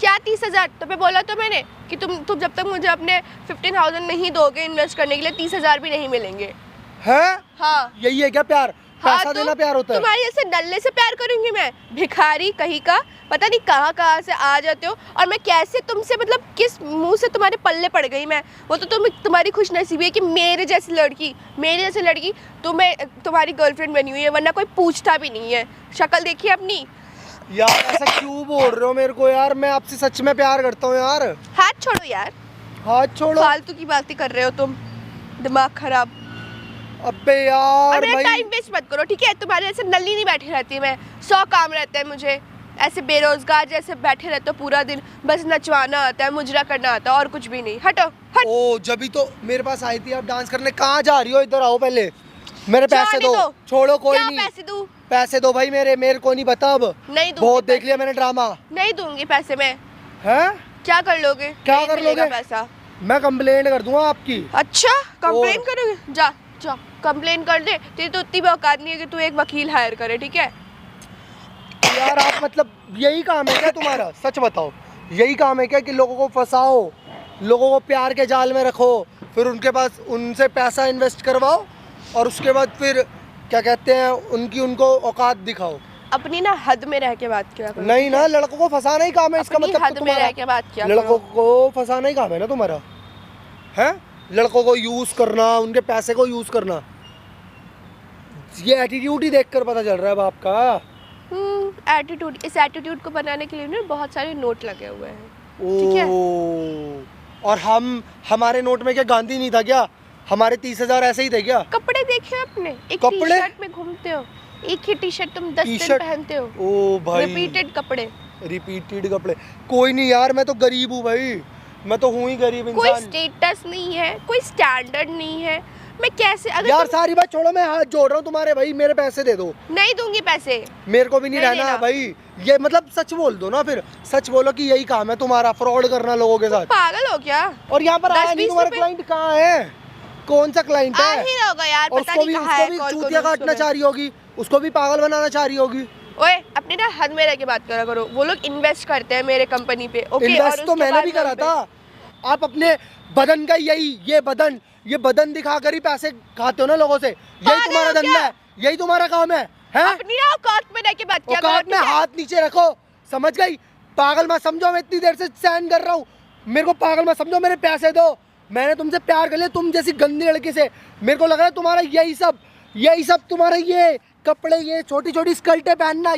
क्या 30,000? तो मैं बोला तो मैंने कि तुम जब तक मुझे अपने 15,000 नहीं दोगे इन्वेस्ट करने के लिए 30,000 भी नहीं मिलेंगे। हैं? हाँ यही है क्या प्यार? पैसा तो देना प्यार होता है? तुम्हारे जैसे नल्ले से प्यार करूंगी मैं? भिखारी कहीं का, पता नहीं कहाँ कहाँ से आ जाते हो। और मैं कैसे तुमसे मतलब किस मुंह से तुम्हारे पल्ले पड़ गई मैं? वो तो तुम्हारी खुशनसीबी है कि मेरे जैसी लड़की तुम्हारी गर्लफ्रेंड बनी हुई है, वरना कोई पूछता भी नहीं है। शक्ल देखिए अपनी। यार ऐसा क्यों बोल रहे हो मेरे को यार? मैं आपसे सच में प्यार करता हूँ यार। हाथ छोड़ो यार, हाथ छोड़ो। फालतू की बातें कर रहे हो तुम, दिमाग खराब। अबे और यार मेरा भाई, टाइम वेस्ट मत करो, ठीक है? तुम्हारे ऐसे नल्ली नहीं बैठी रहती मैं, 100 काम रहता है मुझे। ऐसे बेरोजगार जैसे बैठे रहते हो पूरा दिन, बस नचवाना आता है, मुजरा करना आता है और कुछ भी नहीं। हटो हट। ओ जब ही तो मेरे पास आई थी आप डांस करने। कहाँ जा रही हो? इधर आओ पहले, मेरे पैसे जाने दो। छोड़ो, कोई क्या नहीं। पैसे दूं? पैसे दो भाई मेरे को नहीं पता अब। नहीं दूंगी बहुत देख पैसे। लिया मैंने ड्रामा। नहीं दूंगी पैसे मैं। हैं? क्या कर लोगे? क्या नहीं कर मिलेगा लोगे? पैसा। मैं कंप्लेंट कर दूंगा आपकी। अच्छा, कंप्लेन और- करोगे? जा जा कंप्लेन कर दे। तेरी तो उतनी भी औकात नहीं है कि तू एक वकील हायर करे, ठीक है? यार आप मतलब यही काम है क्या तुम्हारा? सच बताओ, यही काम है क्या कि लोगों को फंसाओ, लोगों को प्यार के जाल में रखो, फिर उनके पास उनसे पैसा इन्वेस्ट करवाओ और उसके बाद फिर क्या कहते हैं उनको औकात दिखाओ? अपनी ना हद में रह के बात किया करो। नहीं ना, लड़कों को फंसाना ही काम है इसका अपनी मतलब। हद तो में रह तुम्हारा के बात किया लड़कों करो। को फंसाना ही काम है ना तुम्हारा? है लड़कों को यूज करना, उनके पैसे को यूज करना। ये एटीट्यूड ही देखकर पता चल रहा है बाप का। एटीट्यूड, इस एटीट्यूड को बनाने के लिए ना बहुत सारे नोट लगे हुए हैं, ठीक है? और हमारे नोट में क्या गांधी नहीं था क्या? हमारे 30,000 ऐसे ही थे क्या? कपड़े देखे अपने, एक कपड़े? टी-शर्ट में घूमते हो, एक ही टी-शर्ट तुम 10 दिन पहनते हो। ओ भाई, रिपीटेड कपड़े। रिपीटेड कपड़े। कोई नहीं यार, मैं तो गरीब हूँ भाई, मैं तो हूँ ही गरीब इंसान। कोई स्टेटस नहीं है, कोई स्टैंडर्ड नहीं है, मैं कैसे? अगर यार सारी बात छोड़ो, मैं हाथ जोड़ रहा हूँ तुम्हारे भाई, मेरे पैसे दे दो। नहीं दूंगी पैसे, मेरे को भी नहीं रहना देना। भाई। ये मतलब सच बोल दो ना, फिर सच बोलो कि यही काम है तुम्हारा, फ्रॉड करना लोगों के साथ। पागल हो क्या? और यहाँ पर आया 10-20 नहीं, तुम्हारा रुपए? क्लाइंट कहाँ है? कौन सा क्लाइंट आ है? ही होगा यार, और पता उसको नहीं भी कहाँ है, उसको भी कॉल चूतिया करूँ काटना उसको चाह रही होगी, उसको भी पागल बनाना चाह रही होगी। ओए, अपने ना हद में रह के बात करा करो। वो लोग इन्वेस्ट करते हैं मेरे कंपनी पे, ओके? इन्वेस्ट तो मैंने भी करा था। आप अपने बदन का ये बदन दिखाकर ही पैसे खाते हो ना लोगों से। यही पागल तुम्हारा हो धंधा क्या? है, यही तुम्हारा काम है? अपनी ना औकात में रह के बात किया करो, औकात में ठीक है? हाथ नीचे रखो, समझ गई? पागल मत समझो, मैं इतनी देर से सहन कर रहा हूँ, मेरे को पागल मत समझो, मेरे पैसे दो। मैंने तुमसे प्यार कर लिया, तुम जैसी गंदी लड़की से। मेरे को लग रहा है तुम्हारा यही सब तुम्हारा, ये कपड़े, ये छोटी छोटी स्कर्टें पहनना,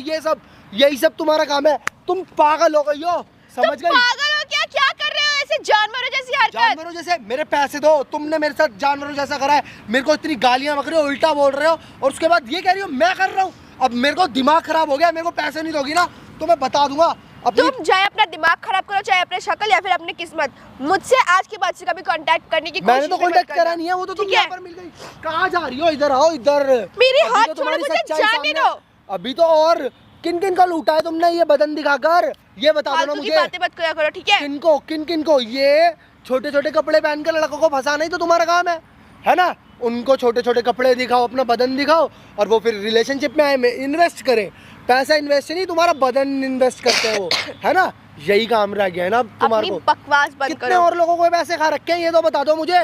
यही सब तुम्हारा काम है। तुम पागल हो गई हो, समझ गई? पागल हो क्या कर रहे हो ऐसे जानवरों जैसी हरकत? जानवरों जैसे? मेरे पैसे दो, तुमने मेरे साथ जानवरों जैसा करा है। मेरे को इतनी गालियां बक रहे हो, उल्टा बोल रहे हो, और उसके बाद ये कह रही हो मैं कर रहा हूँ। अब मेरे को दिमाग खराब हो गया, मेरे को पैसे नहीं दोगी ना तो मैं बता दूंगा अपनी। तुम चाहे अपना दिमाग खराब करो, चाहे अपने शक्ल या फिर अपनी किस्मत, मुझसे आज के बाद से कभी कांटेक्ट करने की मैंने कोशिश तो भी मत कांटेक्ट करना, करा नहीं है, वो तो तुम ठीक है? यहाँ पर मिल गई। कहाँ जा रही हो? इधर आओ, इधर। मेरी अभी हाथ तो छोड़ो, तुम्हारी मुझे सच्चाई जाने सामने- दो। अभी तो और किन किन का लूटा है तुमने ये बदन दिखाकर? ये बता दो ना फालतू की मुझे। बातें मत करा करो, ठीक है? किन को? ये छोटे छोटे कपड़े पहनकर लड़कों को फंसाना ही तो तुम्हारा काम है ना? उनको छोटे छोटे कपड़े दिखाओ, अपना बदन दिखाओ, और वो फिर रिलेशनशिप में आए, इन्वेस्ट करें। पैसा इन्वेस्ट नहीं, तुम्हारा बदन इन्वेस्ट करते हैं वो, है ना? यही काम रह गया है ना तुम्हारे अपनी को। बकवास बंद कितने करो। और लोगों को पैसे खा रखे हैं ये तो बता दो मुझे,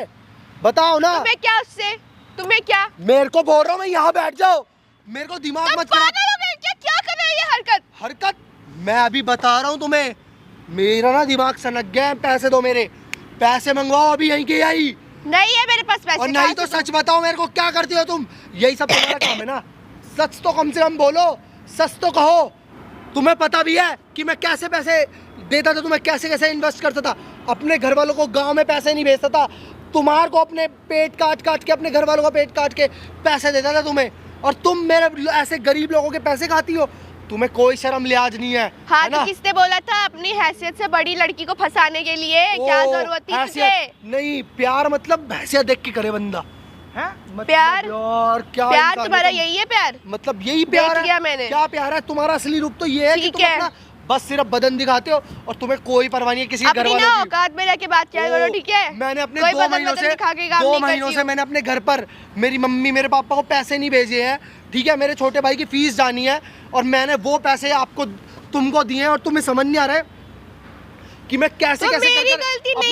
बताओ ना। तुम्हें क्या उससे? तुम्हें क्या? मेरे को बोल रहा हूँ मैं, यहाँ बैठ जाओ, मेरे को दिमाग तुम मत खराब। पागल हो गए क्या? क्या कर रहे हो ये हरकत? मैं अभी बता रहा हूँ तुम्हें, मेरा ना दिमाग सनक गया है। पैसे दो मेरे, पैसे मंगवाओ अभी यहीं के यही। नहीं है मेरे पास पैसे। और नहीं तो सच बताओ मेरे को, क्या करती हो तुम? यही सब तुम्हारा काम है ना? सच तो कम से कम बोलो, सच तो कहो। तुम्हें पता भी है कि मैं कैसे पैसे देता था तुम्हें, कैसे कैसे इन्वेस्ट करता था, अपने घर वालों को गांव में पैसे नहीं भेजता था, तुम्हारे को अपने पेट काट के, अपने घर वालों का पेट काट के पैसे देता था तुम्हें, और तुम मेरे ऐसे गरीब लोगों के पैसे खाती हो। तुम्हें कोई शर्म लिहाज नहीं है? हाँ, है तो ना? किसने बोला था अपनी हैसियत से बड़ी लड़की को फंसाने के लिए? क्या ओ, जरूरत थी तुझे? हैसियत नहीं, प्यार मतलब हैसियत देख के करे बंदा है? मतलब प्यार? यार क्या प्यार इंसान हो तुम्हारा तुम? यही है प्यार? मतलब यही प्यार देख है? लिया मैंने। क्या प्यार है? तुम्हारा असली रूप तो ये है कि ठीक तुम है। अपना बस सिर्फ बदन दिखाते हो, और तुम्हें कोई परवाह नहीं है किसी के घर अपनी ना वालों की। औकात में रह के बात किया करो, ठीक है? मैंने अपने कोई 2 बदन महीनों वदन से दिखा के काम नहीं करती हूँ। मैंने अपने घर पर मेरी मम्मी मेरे पापा को पैसे नहीं भेजे हैं, ठीक है? मेरे छोटे भाई की फीस जानी है, और मैंने वो पैसे आपको तुमको दिए हैं, और तुम्हें समझ नहीं आ रहा है कि मैं कैसे तो कैसे मेरी कर गलती अपने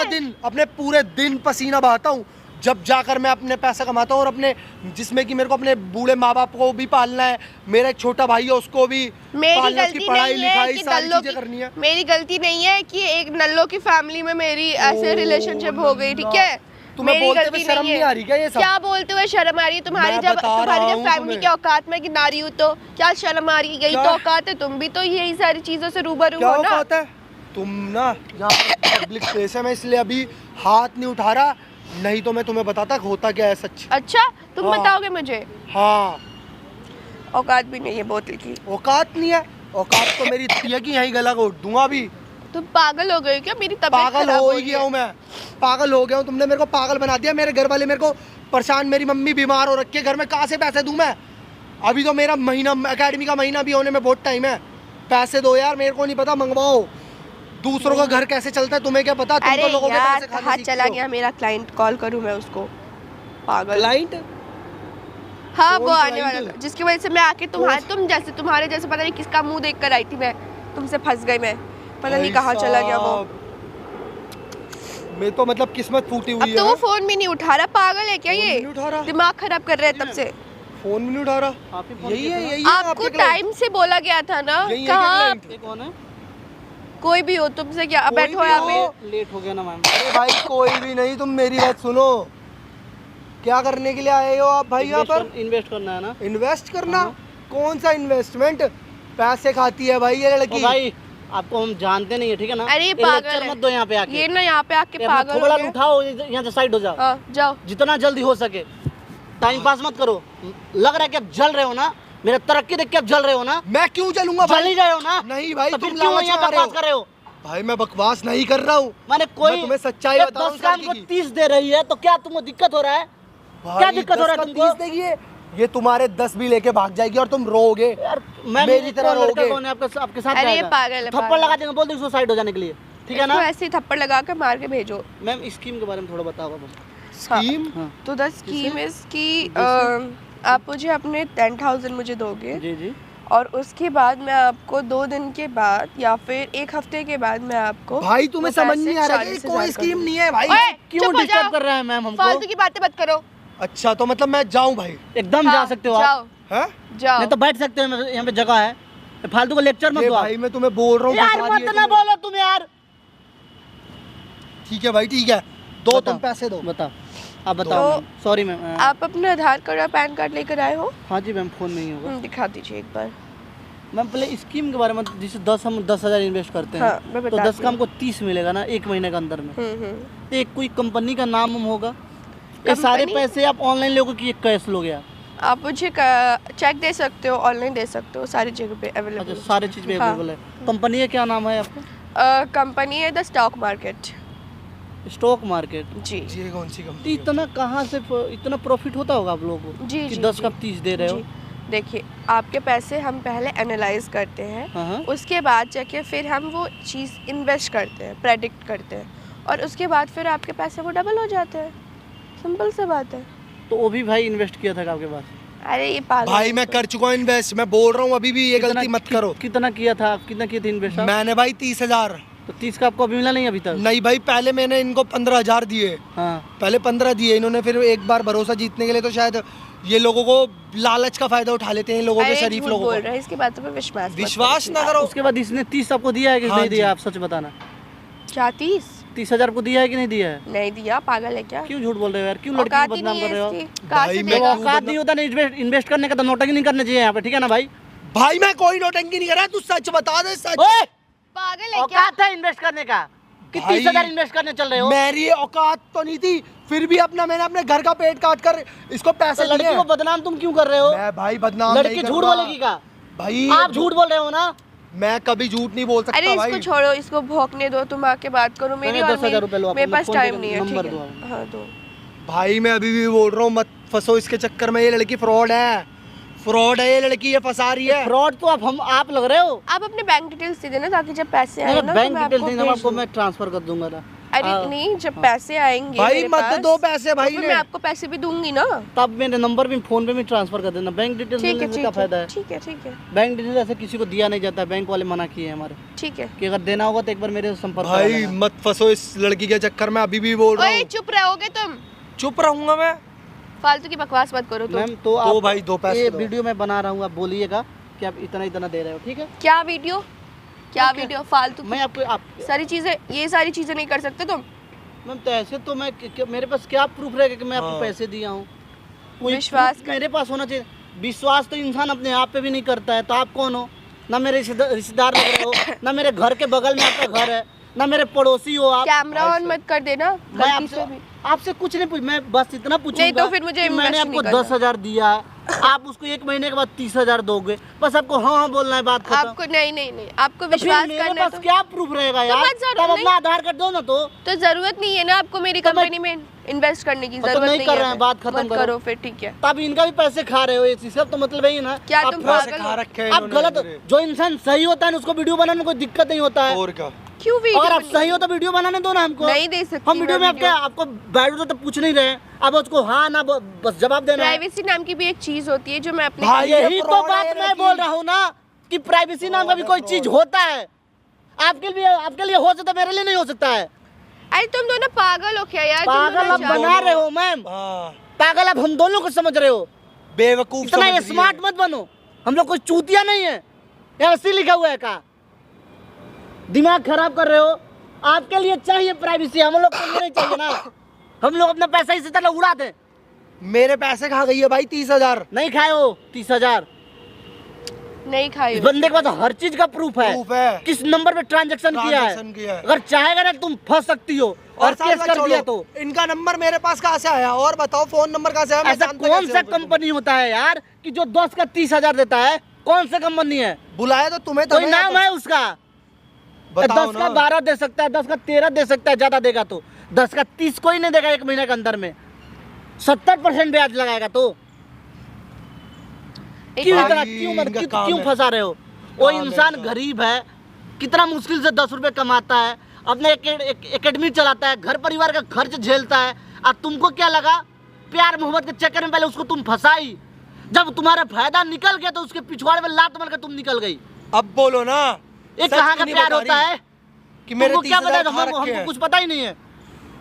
नहीं है। अपने पूरे दिन पसीना बहाता हूँ, जब जाकर मैं अपने पैसा कमाता हूँ, और अपने जिसमें कि मेरे को अपने बूढ़े माँ बाप को भी पालना है, मेरा एक छोटा भाई है उसको भी मेरी पालना, उसकी गलती पढ़ाई नहीं है लिखाई कि सारी नल्लों चीजें करनी है। मेरी गलती नहीं है कि एक नल्लों की फैमिली में मेरी ऐसे रिलेशनशिप हो गई, ठीक है? तुम्हें मेरी बोलते हुए गलती शर्म नहीं आ रही क्या ये सब? क्या बोलते हुए शर्म आ रही है? तुम्हारी मैं जब बता रहा तुम्हारी जब हूँ फैमिली तुम्हें। के औकात में गिना रही हूँ तो क्या शर्म आ रही है? यही क्या? तो औकात है, तुम भी तो यही सारी चीजों से रूबरू क्या हो ना। बात है? तुम ना यहाँ पब्लिक प्लेस है, मैं इसलिए अभी हाथ नहीं उठा रहा, नहीं तो मैं तुम्हें बताता होता क्या है सच। अच्छा, तुम हाँ। बताओगे मुझे? हाँ, औकात भी नहीं है बोतल की। औकात नहीं है? औकात तो मेरी इतनी है कि यहीं गला घोट दूंगा अभी। तुम पागल हो गए क्या? मेरी तबीयत पागल खराब हो रही ही गया है। हूँ मैं, पागल हो गया हूँ। तुमने मेरे को पागल बना दिया, मेरे घर वाले मेरे को परेशान, मेरी मम्मी बीमार हो रखी है, घर में कहाँ से पैसे दूँ मैं? अभी तो मेरा महीना, एकेडमी का महीना भी होने में बहुत टाइम है। पैसे दो यार, मेरे को नहीं पता, मंगवाओ। दूसरों का घर कैसे चलता है तुम्हें क्या पता? तुम अरे तो लोगों के यार, पैसे खाने कहाँ सीखते चला हो। गया मेरा क्लाइंट? कॉल करूँ मैं उसको? पागल। क्लाइंट? हाँ, कौन वो आने client? वाला था, जिसकी वजह से मैं आके तुम्हारे जैसे पता नहीं किसका मुंह देख कर आई थी मैं, तुमसे फंस गई मैं, पता नहीं कहाँ चला गया वो। मैं तो मतलब किस्मत फूटी हुई अब है। तो वो फोन भी नहीं उठा रहा। पागल है क्या फोन ये? भी नहीं उठा रहा। दिमाग खराब कर रहे हैं तब से। फोन भी नहीं उठा रहा। यही है आपको आपके client। टाइम से बोला गया था ना? यही है कहाँ? क्या client? कौन है? कोई भी हो, तुमसे क्या? अब कोई बैठो भी यहाँ हो। पे। लेट हो गया ना मैम। अरे भाई कोई भी नहीं, तुम मेरी बात सुनो। क्या करने के लिए आए हो आप भाई यहाँ पर? इन्वेस्ट करना है ना। इन्वेस्ट करना? कौन सा इन्वेस्टमेंट? पैसे खाती है भाई ये ओ लड़की। भाई आपको हम जानते नहीं है, ठीक है ना। अरे ये ये पागल लेक्चर है। मत दो यहाँ पे आके। ये ना यहाँ पे आके पागल हो थोड़ा गया। उठाओ, यहाँ से साइड हो जाओ। हाँ, जाओ। जितना जल्दी हो सके। टाइम पास मत करो। लग रहा है कि आप जल रहे हो ना, मेरा तरक्की देख के आप जल रहे हो ना। मैं क्यों चलूंगा जल भाई? ही रहे हो ना। नहीं भाई, तो तुम फिर क्यों लालच यहाँ में आ रहे बकवास हो। कर रहे हो? भाई मैं बकवास नहीं कर रहा हूँ। मैंने कोई मैं तुम्हें सच्चाई बताऊं 10 काम इस को लड़की की। 30 दे रही है, तो क्या तुमको दिक्कत हो रहा है? भाई, क्या दिक्कत हो 10 रहा है का तुमको? 30 देगी ये तुम्हारे 10 भी लेके भाग जाएगी और तुम रोओगे यार मैं मेरी तरह लड़का रहोगे। कौन है आपके साथ अरे ये जाएगा? पागल है, थप्पड़ पागल। लगा देंगे, बोल दो इसको साइड हो जाने के लिए, ठीक है इसको ना। ऐसे ही थप्पड़ लगा के मार के भेजो। मैम स्कीम के बारे में थोड़ा बताओ आप। स्कीम? हाँ तो द स्कीम इज कि आप मुझे अपने 10,000 मुझे दोगे जी जी। और उसके बाद मैं आपको 2 दिन के बाद या फिर 1 हफ्ते के बाद मैं आपको भाई तुम्हें वो समझ पैसे नहीं आ रहा कि 40,000 कोई कर स्कीम दूंगी। नहीं है भाई। ओए, क्यों चुप हो डिस्टर्ब जाओ। कर रहे हैं मैम हमको? फालतू की बातें मत करो। अच्छा तो मतलब मैं जाऊं भाई? एकदम हाँ, जा सकते हो आप। जाओ हैं? जाओ। नहीं तो बैठ सकते हो, यहाँ पे जगह है। फालतू को लेक्चर मत ये दो आप। भाई मैं तुम्हें बोल रहा हूँ यार फंसा दिए मत ना तुमने। बोलो तुम यार। ठीक है भाई ठीक है, दो बताओ, तुम पैसे दो। बताओ, आप बताओ। तो सॉरी मैम। आप अपना आधार कार्ड और पैन कार्ड लेकर आए हो? हाँ जी मैम, फोन नहीं होगा दिखा दीजिए एक बार। मैम। पहले स्कीम के बारे में, जैसे 10,000 इन्वेस्ट करते हाँ, हैं मैं तो बता 10 का हमको 30 मिलेगा ना 1 महीने के अंदर में। तो एक कोई कंपनी का नाम होगा? ये सारे कंपनी? पैसे आप ऑनलाइन लोगे कि कैश लोगे आप? आप मुझे चेक दे सकते हो, ऑनलाइन दे सकते हो, सारी जगह पे अच्छा, अवेलेबल। सारे चीज़ पे हाँ। अवेलेबल है। कंपनी का क्या नाम है आपका? कंपनी है the stock market. Stock market. जी ये कौन सी तो कंपनी? इतना कहाँ से इतना प्रॉफिट होता होगा आप लोगों को जी कि जी 10 का 30 दे रहे हो? जी। देखिए, आपके पैसे हम पहले एनालाइज करते हैं, हाँ हाँ। उसके बाद जाके फिर हम वो चीज़ इन्वेस्ट करते हैं, प्रेडिक्ट करते हैं, और उसके बाद फिर आपके पैसे वो डबल हो जाते हैं। सिंपल सी बात है। तो वो भी भाई इन्वेस्ट किया था आपके पास? अरे ये पागल भाई है मैं तो। कर चुका हूँ इन्वेस्ट, मैं बोल रहा हूँ अभी भी ये गलती मत करो। कितना किया था आप? कितना किए थे इन्वेस्ट आप? मैंने भाई 30,000। तो 30 का आपको अभी मिला नहीं अभी तक? नहीं भाई, पहले मैंने इनको 15,000 दिए। हाँ। पहले 15 दिए इन्होंने, फिर एक बार भरोसा जीतने के लिए तो शायद ये लोगों को लालच का फायदा उठा लेते हैं इन लोगों के, अरे शरीफ झूठ लोगों बोल को। रहा है, इसकी बातों पे विश्वास मत विश्वास करो। ना करो। उसके बाद इसने 30 आपको दिया है कि हाँ नहीं दिया? जी। आप सच बताना। क्या 30? 30,000 को दिया है कि नहीं दिया है? नहीं दिया, पागल है क्या? क्यों झूठ बोल रहे हो यार? क्यों लड़की औकात को ही बदनाम नहीं कर है रहे हो? इसकी। कहाँ भाई से मैं देगा? क्यों औकात नहीं होता ना इन्वेस्ट करने का, तो नोटंकी नहीं करना चाहिए यहाँ पे, ठीक है ना भाई? भाई मैं कोई नोटंकी नहीं कर रहा, तू सच बता दे सच। ओए! पागल है क्या? औकात है इन्वेस्ट करने का कि भाई, 30,000 इन्वेस्ट करने चल रहे हो? मेरी औकात तो नहीं थी, फिर भी मैंने अपने घर का पेट काट कर इसको तो पैसे दिए। लड़की को बदनाम तुम क्यों कर रहे हो? मैं भाई बदनाम नहीं लड़की कर झूठ रहा। बोलेगी का? भाई आप झूठ बोल रहे हो ना? मैं कभी झूठ नहीं बोल सकता अरे भाई। इसको छोड़ो, इसको भौंकने दो, तुम आके बात करो मेरी। मैंने और 10,000 रुपए लो, मेरे अपने पास फोन पे टाइम का नहीं है। नंबर ठीक दो है, आप। हाँ दो। भाई मैं अभी भी बोल रहा हूँ मत फंसो इसके चक्कर में, ये लड़की फ्रॉड है। फ्रॉड है ये लड़की, ये फंसा रही है। फ्रॉड तो आप लग रहे हो। आप अपने बैंक डिटेल्स दे देना, ताकि जब पैसे आए नहीं, ना बैंक तो मैं डिटेल्स आपको नहीं, भेज आपको दूँ। मैं ट्रांसफर कर दूंगा ना। अरे नहीं, जब पैसे आएंगे भाई मेरे मत पास, दो पैसे भाई तो फिर ने। मैं आपको पैसे भी दूंगी ना। तब मेरे नंबर भी फोन पे भी ट्रांसफर कर देना। बैंक डिटेल्स ठीक है, देने से क्या फायदा है? ठीक है, ठीक है, बैंक डिटेल्स ऐसे किसी को दिया नहीं जाता है, बैंक वाले मना किए हैं हमारे ठीक है। कि अगर देना होगा तो एक बार मेरे से संपर्क करा भाई लेना। मत फंसो इस लड़की के चक्कर में, अभी भी बोल रहा ओए हूँ। चुप रहोगे तुम? चुप रहूंगा मैं? फालतू की बकवास मत करो तुम। मैम तो आप भाई दो पैसे ये दो। वीडियो मैं बना रहा हूँ, आप बोलिएगा कि आप इतना दे रहे हो, ठीक है? क्या वीडियो? क्या वीडियो? फालतू की मैं आप सारी चीजें, ये सारी चीजें नहीं कर सकते तुम। मैम तो ऐसे तो मैं मेरे पास क्या प्रूफ रहेगा कि मैं आपको हाँ। पैसे दिया हूँ? कोई विश्वास proof मेरे पास होना चाहिए। विश्वास तो इंसान अपने आप पे भी नहीं करता है, तो आप कौन हो? ना मेरे रिश्तेदार लग रहे हो, ना मेरे घर के बगल में आपका घर है, ना मेरे पड़ोसी हो आप। कैमरा ऑन मत कर देना मैं गलती से भी। आपसे कुछ नहीं पूछ, मैं बस इतना पूछूंगा नहीं तो फिर मुझे कि मैंने invest आपको नहीं करना। 10,000 दिया, आप उसको 1 महीने के बाद 30,000 दोगे, बस आपको हाँ हाँ बोलना है, बात खत्म। आपको नहीं, आपको तो फिर विश्वास मेरे करना है पास क्या प्रूफ रहेगा यार? मत जरूर तब नहीं। अपना आधार कार्ड दो ना। तो जरूरत नहीं है ना आपको मेरी तो मैं- कंपनी में इन्वेस्ट करने की, तो जरूरत नहीं नहीं कर है। रहे हैं, बात खत्म मत करो। करो फिर, ठीक है। तब इनका भी पैसे खा रहे हो, इसका तो मतलब यही ना। क्या आप तुम पैसे पागल खा हो? रखे हैं आप इन्होंने गलत, मेरे। जो इंसान सही होता है ना उसको वीडियो बनाने में कोई दिक्कत नहीं होता है। और क्या? क्यों वीडियो अगर आप बनी? सही हो तो वीडियो बनाने दो ना हमको। नहीं दे सकती हम वीडियो में मैं आप क्या आपको बैठ तो पूछ नहीं रहे हैं, अब उसको हाँ ना बस जवाब देना है। प्राइवेसी नाम की भी एक चीज होती है जो मैं अपने भाई, यही ये तो fraud बात है मैं लड़की। बोल रहा हूँ ना कि प्राइवेसी नाम का भी कोई चीज होता है। आपके लिए हो सकता है, मेरे लिए नहीं हो सकता है। अरे तुम दोनों पागल हो क्या यार? तुम पागल दोनों आप जान- बना रहे हो मैम, हाँ, पागल आप हम दोनों को समझ रहे हो। बेवकूफ इतना समझ ये रही स्मार्ट है। मत बनो, हम लोग कोई चूतिया नहीं है। यहाँ ऐसे लिखा हुआ है का दिमाग खराब कर रहे हो। आपके लिए चाहिए प्राइवेसी, हम लोग को नहीं चाहिए ना। हम लोग अपना पैसा इसी तरह उड़ा दें, मेरे पैसे खा गई है भाई 30,000। नहीं खाए हो 30,000? नहीं खाई इस बंदे के पास हर चीज का प्रूफ है। प्रूफ है। किस नंबर पे ट्रांजैक्शन किया है। अगर चाहेगा ना तुम फंस सकती हो और साथ केस में कर छोड़ो, दिया तो। इनका नंबर मेरे पास कहाँ से आया? और बताओ फोन नंबर कहाँ से आया? मैं ऐसा जानता कौन कैसे सा हूँ फिर कंपनी होता है यार कि जो 10 का 30,000 देता है? कौन सा कंपनी है? तुम्हें? बुलाया तो तुम्हें कोई नाम है उसका? बताओ 10 का ना। 12 दे सकता है, 10 का 13 दे सकता है, ज्यादा देगा तो। 10 का 30 कोई नहीं देगा एक महीने के अंदर में। 70% ब्याज लगाएगा तो। क्यों इतना क्यों फंसा रहे हो? वो इंसान गरीब है, कितना मुश्किल से 10 रुपए कमाता है, अपने एकेडमी चलाता है, घर परिवार का खर्च झेलता है। और तुमको क्या लगा? प्यार मोहब्बत के चक्कर में पहले उसको तुम फंसाई, जब तुम्हारा फायदा निकल गया तो उसके पिछवाड़े में लात मार के तुम निकल गई। अब बोलो ना, ये कहाँ का प्यार होता है कि मेरे तुमको क्या 30,000 पता? खा रखे हमको हैं। कुछ पता ही नहीं है।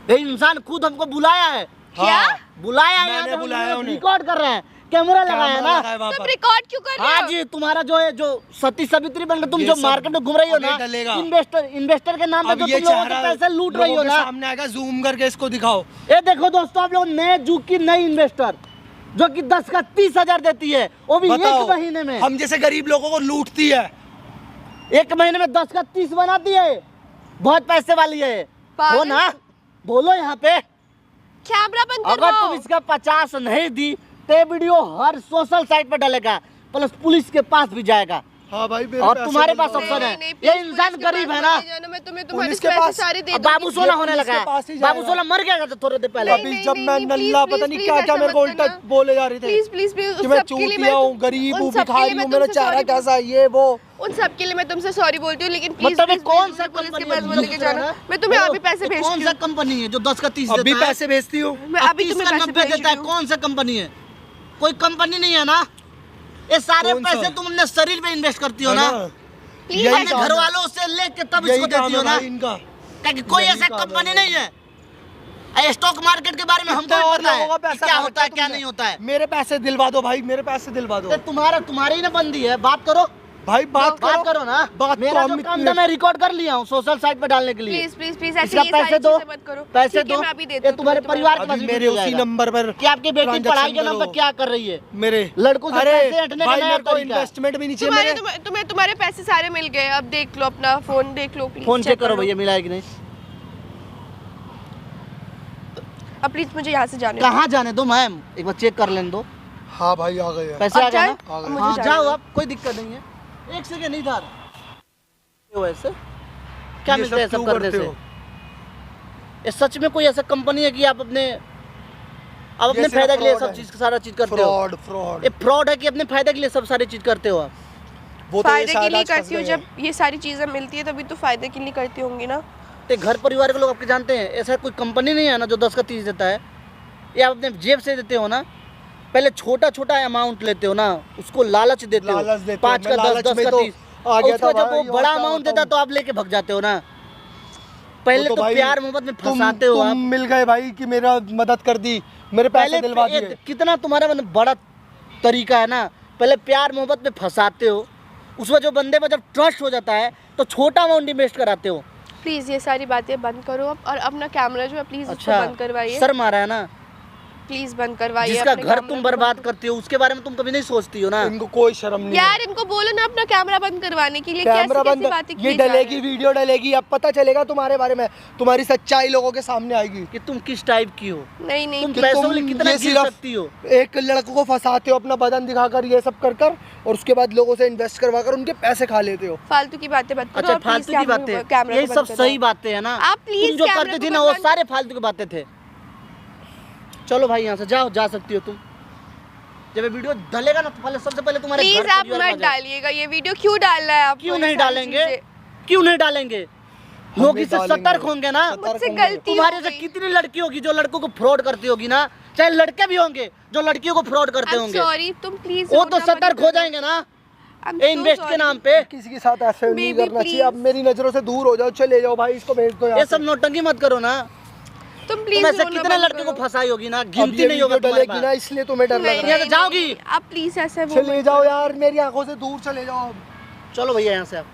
ये इंसान खुद हमको बुलाया है। क्या? बुलाया है, मैंने यहाँ बुलाया पे उन्हें। रिकॉर्ड कर रहे हैं, कैमरा लगाया है ना। तुम रिकॉर्ड क्यों कर रहे हाँ हो? जी, तुम्हारा जो है जो सती सावित्री बनकर तुम ये जो सब मार्केट में घूम रही हो ना, अभी डलेगा। इन्वेस्टर के नाम पे अब जो ये तुम लोगों के चेहरा पैसे लूट रही हो लोगों के ना। सामने आएगा, जूम करके इसको दिखाओ। ये देखो दोस्तों, आप लोग नए जुग की नई इन्वेस्टर जो कि 10 का 30,000 देती है, वो भी बताओ, एक महीने में। हम जैसे गरीब लोगों को लूटती है। एक महीने में 10 का 30 बनाती है। बहुत पैसे वाली है पागल। हो ना। बोलो यहाँ पे, कैमरा बंद अगर करवाओ। तुम इसका 50 नहीं दी तो ये वीडियो हर सोशल साइट पे डलेगा, प्लस पुलिस के पास भी जाएगा। हाँ भाई, मेरे और पैसे तुम्हारे दिलवाओ। पास ऑप्शन है। नहीं, ये please, इंसान पुलिस के गरीब पास है ना। मत ले जाना, मैं तुम्हें तुम्हारे पुलिस के पैसे पास- सारे दे अब दूंगी। बाबू सोना होने पुलिस लगा के है। पास ही जाएगा। बाबू सोना मर गया था थोड़े देर पहले। नहीं, अभी नहीं, जब नहीं, मैं नहीं, नल्ला please, पता नहीं please, क्या क्या ऐसा मेरे को मत उल्टा करना। बोले जा रहे थे प्लीज प्लीज प्लीज, कि उन मैं सब के लिए चूतिया हूँ, गरीब हूँ, भिखारी हूँ, मेरा चेहरा कैसा है, ये वो। उन सब के लिए मैं तुमसे सॉरी बोलती हूँ, लेकिन प्लीज मतलब ये कौन सा पुलिस के कंपनी पास है? मत लेके जाना। मैं तुम्हें अभी पैसे भेजती कौन सा हूँ। कंपनी है जो 10 का 30 अभी देता है? पैसे भेजती हूँ। मैं और अभी 30 तुम्हें का पैसे 90 भेज देता है। रही हूँ। कौन सा कंपनी है? कोई कंपनी नहीं है ना। ये सारे कौन सा? पैसे तुम अपने शरीर पे इन्वेस्ट करती हो है ना। ना? Please, यही अपने काम घर है। वालों से लेके तब यही इसको काम देती है हो ना। भाई इनका। क्योंकि कोई यही ऐसा काम है कंपनी भाई। नहीं है। स्टॉक मार्केट के बारे में हमको कितने भी और पता है लोगों का कि पैसा क्या खा होता है रखा क्या तुमने? नहीं होता है। मेरे पैसे दिलवा दो भाई, मेरे पैसे दिलवा दो। तो तुम्हारी ही ना बंदी है, बात करो। भाई बात करो ना। बात मेरा तो जो हम काम इतने- था मैं रिकॉर्ड कर लिया हूँ सोशल साइट पे डालने के लिए। प्लीज प्लीज प्लीज, ऐसे इसका ये पैसे सारी दो, चीजें मत करो। पैसे ठीक है, दो। मैं अभी देती ये हूँ तुम्हारे तुम्हें परिवार के पास अभी भी मेरे मिल उसी जाएगा। नंबर पर कि आपकी बेटी transaction पढ़ाई के नाम करो। पर क्या कर रही है? मेरे लड़कों से अरे पैसे हटने का भाई, नया मेरे को तरीका। इन्वेस्टमेंट भी नहीं चाहिए तुम्हारे मेरे। तुम्हें तुम्हारे पैसे सारे मिल गए। अब देख लो अपना फोन, देख लो प्लीज। फोन चेक करो भैया, मिला है कि नहीं। अब प्लीज मुझे यहाँ से जाने दो। कहाँ जाने दो मैम, एक बार चेक कर लेने दो। हाँ भाई आ गए हैं। पैसे आ अब गए जाए? ना? अब मुझे हाँ जाने जाओ दो। आप, कोई दिक्कत नहीं है। एक सेकंड इधर वैसे क्या ये मिलता है सब सब क्यों करने करते से? हो? ये सच में कोई ऐसा कंपनी है कि आप अपने सिर्फ फायदे के लिए fraud सब है। चीज सारा चीज करते हो? Fraud fraud. ये फ्रॉड है कि अपने फायदे के लिए सब सारी चीज करते हो आप? वो तो ये फायदे के शायद लिए आज फंस करती हूँ। गए जब हैं। ये सारी चीजें मिलती है तभी तो फायदे के लिए करती होंगी ना। तो घर परिवार के लोग आपके जानते हैं ऐसा कोई कंपनी नहीं है ना जो 10 का 30 देता है? ये आप अपने जेब से देते हो ना। पहले छोटा छोटा अमाउंट लेते हो ना, उसको लालच देते हो। लालच देते हो। 5 का मैं 10, लालच 10 में का तो 30। आ गया उसका था जब वो भाई, और बड़ा क्या अमाउंट देता बताऊं। तो आप लेके भग जाते हो ना। पहले तो भाई प्यार मोहब्बत में फंसाते हो तुम आप। मिल गए भाई कि मेरा मदद कर दी, मेरे पैसे पहले दिलवा ये दिए। कितना तुम्हारा मतलब बड़ा तरीका है ना। पहले प्यार मोहब्बत में फंसाते हो, उसमें जो बंदे पर जब ट्रस्ट हो जाता है तो छोटा अमाउंट इन्वेस्ट कराते हो। प्लीज ये सारी बातें बंद करो अब, और अपना कैमरा जो है प्लीज इसको अच्छा, बंद करवाइए। शर्म आ रहा है ना। प्लीज बंद करवाइए। जिसका अपने घर कैमरा तुम को बर्बाद बंद करते हो उसके बारे में तुम कभी नहीं सोचती हो ना। इनको कोई शर्म नहीं है। यार इनको बोलो ना अपना कैमरा बंद करवाने के लिए। कैमरा कैसी बंद कैसी बातें ये की जा रही डलेगी, हैं। वीडियो डलेगी, अब पता चलेगा तुम्हारे बारे में, तुम्हारी सच्चाई लोगों के सामने आएगी। कि तुम किस टाइप की हो। नहीं नहीं तुम कि पैसों तुम के लिए कितना ये गिर सिर्फ सकती हो। एक लड़कों को फंसाते हो अपना बदन दिखाकर, ये सब कर कर, और उसके बाद लोगों से इन्वेस्ट करवा कर उनके पैसे खा लेते हो। फालतू की बातें मत करो। अच्छा और please फालतू की बातें, कैमरा यही को सब बंद सही करवाओ। बातें है ना। आप please तुम जो कैमरा करते को थे ना वो बंद- सारे फालतू की बातें थे। चलो भाई यहाँ से जाओ, जा सकती हो तुम। जब ये वीडियो डलेगा ना तो पहले सबसे पहले तुम्हारे प्लीज घर आप परिवार में आ मत जाए। डालिएगा ये वीडियो। क्यों डालना है आपको? क्यों ये नहीं सारी डालेंगे? चीजें? क्यों नहीं डालेंगे? लोग इससे डालेंगे। सतर्क होंगे ना। मुझसे गलती हो तुम्हारे से गई। कितनी लड़की होगी जो लड़कों को फ्रॉड करती होगी ना, चाहे लड़के भी होंगे जो लड़कियों को फ्रॉड करते I'm होंगे। sorry, तुम प्लीज वो तो सतर्क हो जाएंगे ना इन्वेस्ट के नाम पे। किसी के साथ ऐसे नहीं Baby, करना चाहिए। please. अब मेरी नजरों से दूर हो जाओ, चले जाओ भाई, इसको भेज दो यहाँ ये से। सब नौटंकी मत करो ना। तुम तुम प्लीज ऐसे कितने लड़के को फंसाई होगी ना, अब गिनती ये नहीं होगा वीडियो तुम्हारे डलेगी ना, पास। इसलिए तुम्हें डर लग नहीं, रहा यहाँ से नहीं, जाओगी? नहीं, आप प्लीज ऐसे वो है। चले जाओ यार, मेरी आंखों से दूर चले जाओ। चलो भैया यहाँ से आप।